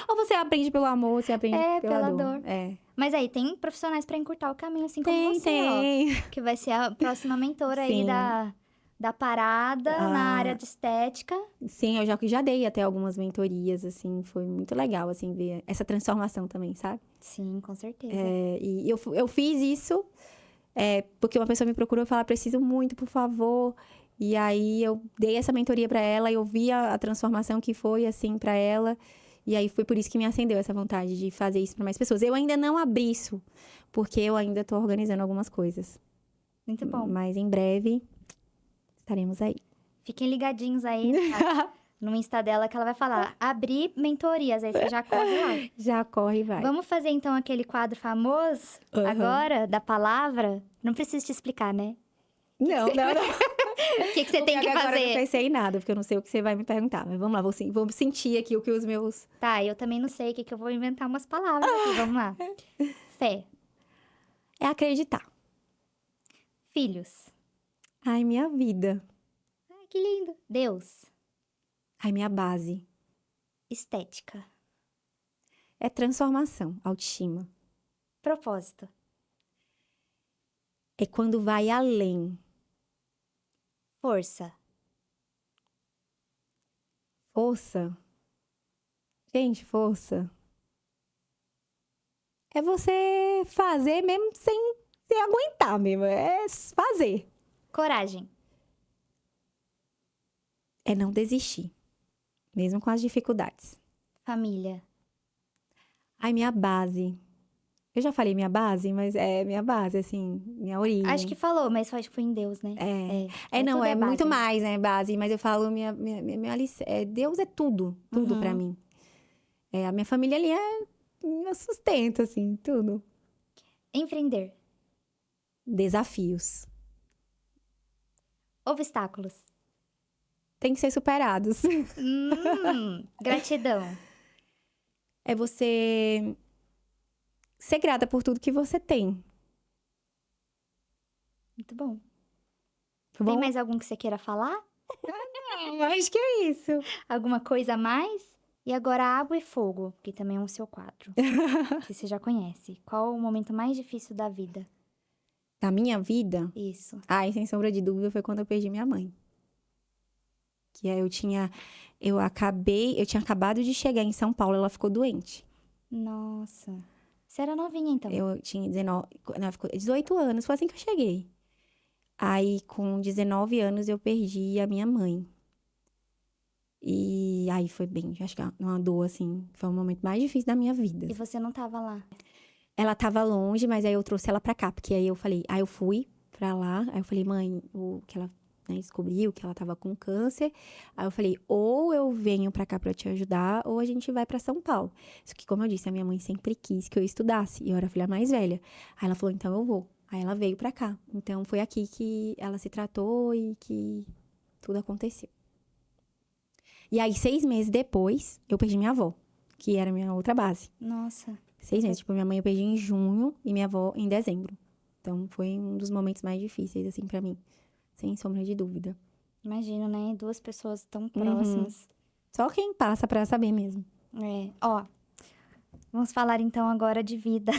Speaker 2: Ou você aprende pelo amor, ou você aprende pela dor. É.
Speaker 1: Mas aí, tem profissionais pra encurtar o caminho, assim como você,
Speaker 2: Tem.
Speaker 1: ó. Que vai ser a próxima mentora aí
Speaker 2: Sim.
Speaker 1: da parada na área de estética.
Speaker 2: Sim, eu já dei até algumas mentorias, assim, foi muito legal, assim, ver essa transformação também, sabe?
Speaker 1: Sim, com certeza.
Speaker 2: E eu fiz isso porque uma pessoa me procurou e falou, preciso muito, por favor. E aí eu dei essa mentoria pra ela e eu vi a transformação que foi, assim, pra ela. E aí foi por isso que me acendeu essa vontade de fazer isso pra mais pessoas. Eu ainda não abri isso, porque eu ainda tô organizando algumas coisas.
Speaker 1: Muito bom.
Speaker 2: Mas em breve estaremos aí.
Speaker 1: Fiquem ligadinhos aí no Insta dela que ela vai falar. Abrir mentorias, aí você já corre lá.
Speaker 2: Já corre e vai.
Speaker 1: Vamos fazer então aquele quadro famoso agora, da palavra? Não preciso te explicar, né?
Speaker 2: Não.
Speaker 1: O que você tem que
Speaker 2: Agora eu não
Speaker 1: fazer?
Speaker 2: pensei em nada, porque eu não sei o que você vai me perguntar. Mas vamos lá, vou sentir aqui o que os meus...
Speaker 1: Tá, eu também não sei o que eu vou inventar umas palavras aqui. Vamos lá. Fé.
Speaker 2: É acreditar.
Speaker 1: Filhos.
Speaker 2: Ai, minha vida.
Speaker 1: Ai, que lindo. Deus.
Speaker 2: Ai, minha base.
Speaker 1: Estética.
Speaker 2: É transformação, autoestima.
Speaker 1: Propósito.
Speaker 2: É quando vai além.
Speaker 1: Força.
Speaker 2: Força. Gente, força. É você fazer mesmo sem aguentar mesmo. É fazer.
Speaker 1: Coragem.
Speaker 2: É não desistir. Mesmo com as dificuldades.
Speaker 1: Família.
Speaker 2: Ai, minha base. Eu já falei minha base, mas é minha base, assim, minha origem.
Speaker 1: Acho que falou, mas acho que foi em Deus, né?
Speaker 2: Não,
Speaker 1: tudo
Speaker 2: é
Speaker 1: base,
Speaker 2: muito
Speaker 1: né?
Speaker 2: mais, né, base. Mas eu falo, Deus é tudo pra mim. A minha família ali é meu sustento, assim, tudo.
Speaker 1: Empreender.
Speaker 2: Desafios.
Speaker 1: Obstáculos.
Speaker 2: Tem que ser superados.
Speaker 1: Gratidão.
Speaker 2: É você ser grata por tudo que você tem.
Speaker 1: Muito bom.
Speaker 2: Tá
Speaker 1: Tem
Speaker 2: bom?
Speaker 1: mais algum que você queira falar?
Speaker 2: Não, acho que é isso.
Speaker 1: Alguma coisa a mais? E agora água e fogo, que também é um seu quadro. Que você já conhece. Qual o momento mais difícil da vida?
Speaker 2: Da minha vida,
Speaker 1: Isso.
Speaker 2: ai, sem sombra de dúvida, foi quando eu perdi minha mãe. Que aí eu tinha acabado de chegar em São Paulo, ela ficou doente.
Speaker 1: Nossa. Você era novinha, então?
Speaker 2: Eu tinha 18 anos, foi assim que eu cheguei. Aí, com 19 anos, eu perdi a minha mãe. E aí foi bem, acho que uma dor, assim, foi o momento mais difícil da minha vida.
Speaker 1: E você não tava lá?
Speaker 2: Ela tava longe, mas aí eu trouxe ela pra cá, porque aí eu fui pra lá, aí eu falei, mãe, o que ela, né, descobriu que ela tava com câncer. Aí eu falei, ou eu venho pra cá pra te ajudar, ou a gente vai pra São Paulo. Só que, como eu disse, a minha mãe sempre quis que eu estudasse, e eu era a filha mais velha. Aí ela falou, então eu vou. Aí ela veio pra cá. Então, foi aqui que ela se tratou e que tudo aconteceu. E aí, 6 meses depois, eu perdi minha avó, que era a minha outra base.
Speaker 1: Nossa.
Speaker 2: 6 meses. Tipo, minha mãe eu perdi em junho e minha avó em dezembro. Então, foi um dos momentos mais difíceis, assim, pra mim. Sem sombra de dúvida.
Speaker 1: Imagino, né? 2 pessoas tão próximas.
Speaker 2: Só quem passa pra saber mesmo.
Speaker 1: É. Ó, vamos falar então agora de vida.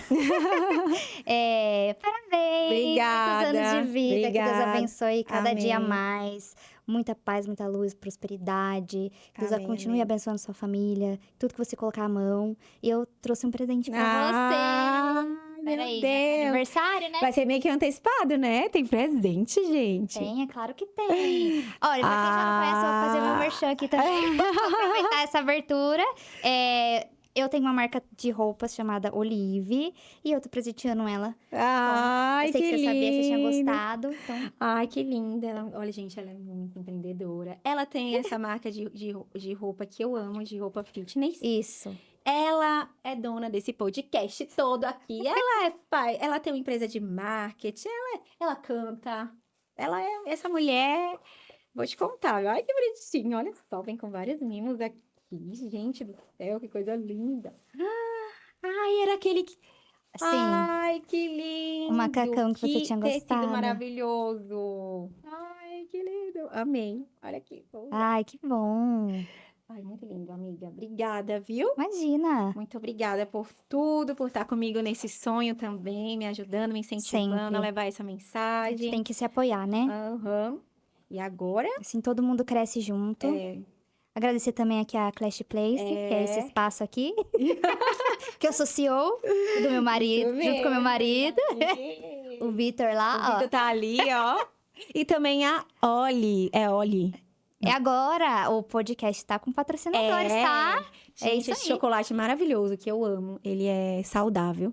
Speaker 1: Parabéns!
Speaker 2: Obrigada,
Speaker 1: Muitos anos de vida. Que Deus
Speaker 2: obrigada.
Speaker 1: abençoe cada dia
Speaker 2: Amém.
Speaker 1: mais. Muita paz, muita luz, prosperidade. Que Deus
Speaker 2: Amém,
Speaker 1: continue
Speaker 2: amém.
Speaker 1: abençoando sua família. Tudo que você colocar a mão. E eu trouxe um presente pra
Speaker 2: Ah,
Speaker 1: você.
Speaker 2: meu
Speaker 1: Peraí,
Speaker 2: Deus.
Speaker 1: aniversário, né?
Speaker 2: Vai ser meio que antecipado, né? Tem presente, gente.
Speaker 1: Tem, é claro que tem. Olha, pra quem já não conhece, eu vou fazer meu merchan aqui também. Vou aproveitar essa abertura. Eu tenho uma marca de roupas chamada Olive. E eu tô presenteando ela.
Speaker 2: Ai,
Speaker 1: Eu sei que você sabia, você tinha
Speaker 2: lindo.
Speaker 1: gostado. Então,
Speaker 2: Ai, que linda. Olha, gente, ela é muito empreendedora. Ela tem essa marca de roupa que eu amo, de roupa fitness.
Speaker 1: isso.
Speaker 2: Ela é dona desse podcast todo aqui. Ela é pai, ela tem uma empresa de marketing, ela canta. Ela é essa mulher. Vou te contar. Ai, que bonitinho. Olha só, vem com vários mimos aqui. Gente do céu, que coisa linda. Ai, era aquele que.
Speaker 1: Sim,
Speaker 2: Ai, que lindo.
Speaker 1: o macacão que você tinha
Speaker 2: tecido
Speaker 1: gostado.
Speaker 2: maravilhoso. Ai, que lindo. Amei. Olha aqui.
Speaker 1: Ai, que bom.
Speaker 2: Ai, muito lindo, amiga. Obrigada, viu?
Speaker 1: Imagina.
Speaker 2: Muito obrigada por tudo, por estar comigo nesse sonho também, me ajudando, me incentivando
Speaker 1: Sempre.
Speaker 2: a levar essa
Speaker 1: A gente
Speaker 2: mensagem.
Speaker 1: tem que se apoiar, né?
Speaker 2: Aham. E agora?
Speaker 1: Assim, todo mundo cresce junto. Agradecer também aqui a Clash Place, que é esse espaço aqui. Que eu sou CEO do meu marido, junto com meu marido. O Vitor
Speaker 2: O
Speaker 1: lá, ó.
Speaker 2: Vitor tá ali, ó. E também a Oli. É Oli.
Speaker 1: É agora, o podcast tá com patrocinadores, tá?
Speaker 2: Gente,
Speaker 1: isso
Speaker 2: esse
Speaker 1: aí.
Speaker 2: chocolate maravilhoso que eu amo. Ele é saudável.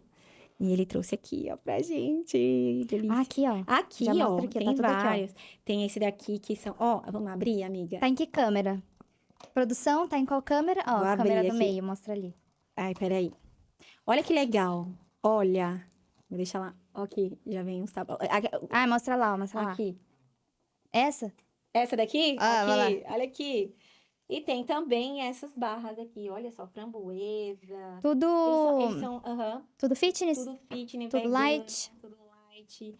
Speaker 2: E ele trouxe aqui, ó, pra gente. Delícia.
Speaker 1: Ah, aqui, ó.
Speaker 2: Aqui,
Speaker 1: Já
Speaker 2: ó,
Speaker 1: mostra aqui, tá
Speaker 2: tem
Speaker 1: tudo aqui, ó.
Speaker 2: vários. Tem esse daqui que são... Ó, vamos abrir, amiga?
Speaker 1: Tá em que câmera? Produção, tá em qual câmera? Ó,
Speaker 2: Vou
Speaker 1: a câmera
Speaker 2: abrir
Speaker 1: do
Speaker 2: aqui.
Speaker 1: meio, mostra ali.
Speaker 2: Ai, peraí. Olha que legal. Olha. Vou deixar lá. Ó, aqui, já vem uns tabaco.
Speaker 1: Ah, mostra lá, ó, mostra lá.
Speaker 2: Aqui.
Speaker 1: Essa?
Speaker 2: Essa daqui?
Speaker 1: Ah, vai
Speaker 2: aqui. Olha aqui. E tem também essas barras aqui. Olha só, framboesa.
Speaker 1: Tudo,
Speaker 2: Eles são
Speaker 1: tudo fitness?
Speaker 2: tudo fitness,
Speaker 1: Tudo
Speaker 2: vegano,
Speaker 1: light?
Speaker 2: tudo light.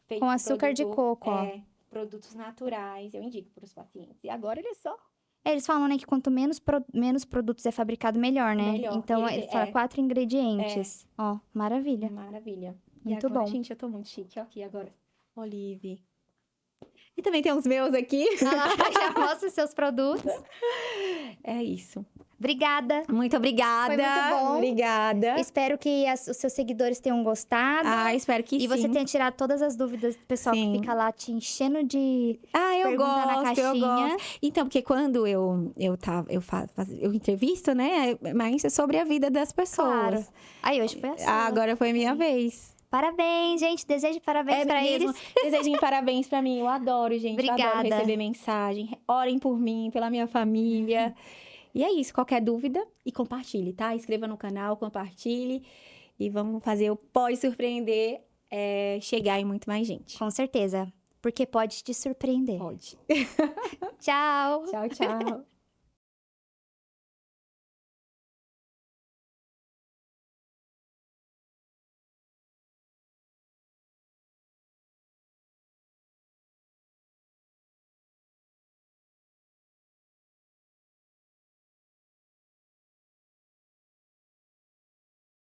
Speaker 2: Feito
Speaker 1: Com açúcar de coco, ó.
Speaker 2: Produtos naturais. Eu indico para os pacientes. E agora, olha só.
Speaker 1: Eles falam, né, que quanto menos produtos é fabricado, melhor, né?
Speaker 2: Melhor.
Speaker 1: Então,
Speaker 2: Ele
Speaker 1: ele fala 4 ingredientes. Ó, maravilha.
Speaker 2: Maravilha.
Speaker 1: Muito
Speaker 2: e agora,
Speaker 1: bom.
Speaker 2: gente, eu tô muito chique. Ó, aqui agora. Olive. E também tem os meus aqui.
Speaker 1: Ah, já mostra os seus produtos.
Speaker 2: É isso.
Speaker 1: Obrigada.
Speaker 2: Muito obrigada.
Speaker 1: Foi muito bom.
Speaker 2: Obrigada.
Speaker 1: Espero que os seus seguidores tenham gostado.
Speaker 2: Espero que sim.
Speaker 1: E você tenha tirado todas as dúvidas do pessoal
Speaker 2: Sim.
Speaker 1: que fica lá te enchendo de
Speaker 2: eu
Speaker 1: pergunta na
Speaker 2: gosto, eu
Speaker 1: caixinha.
Speaker 2: gosto. Então, porque quando eu entrevisto, né? Mas é sobre a vida das pessoas.
Speaker 1: Claro. Aí hoje foi assim.
Speaker 2: Agora foi minha vez.
Speaker 1: Parabéns, gente. Desejo parabéns pra
Speaker 2: mesmo.
Speaker 1: eles.
Speaker 2: Desejem parabéns pra mim. Eu adoro, gente. Eu adoro
Speaker 1: Obrigada.
Speaker 2: receber mensagem. Orem por mim, pela minha família. E é isso. Qualquer dúvida, e compartilhe, tá? Inscreva no canal, compartilhe. E vamos fazer o Pode Surpreender chegar em muito mais gente.
Speaker 1: Com certeza. Porque pode te surpreender.
Speaker 2: Pode.
Speaker 1: Tchau.
Speaker 2: Tchau, tchau.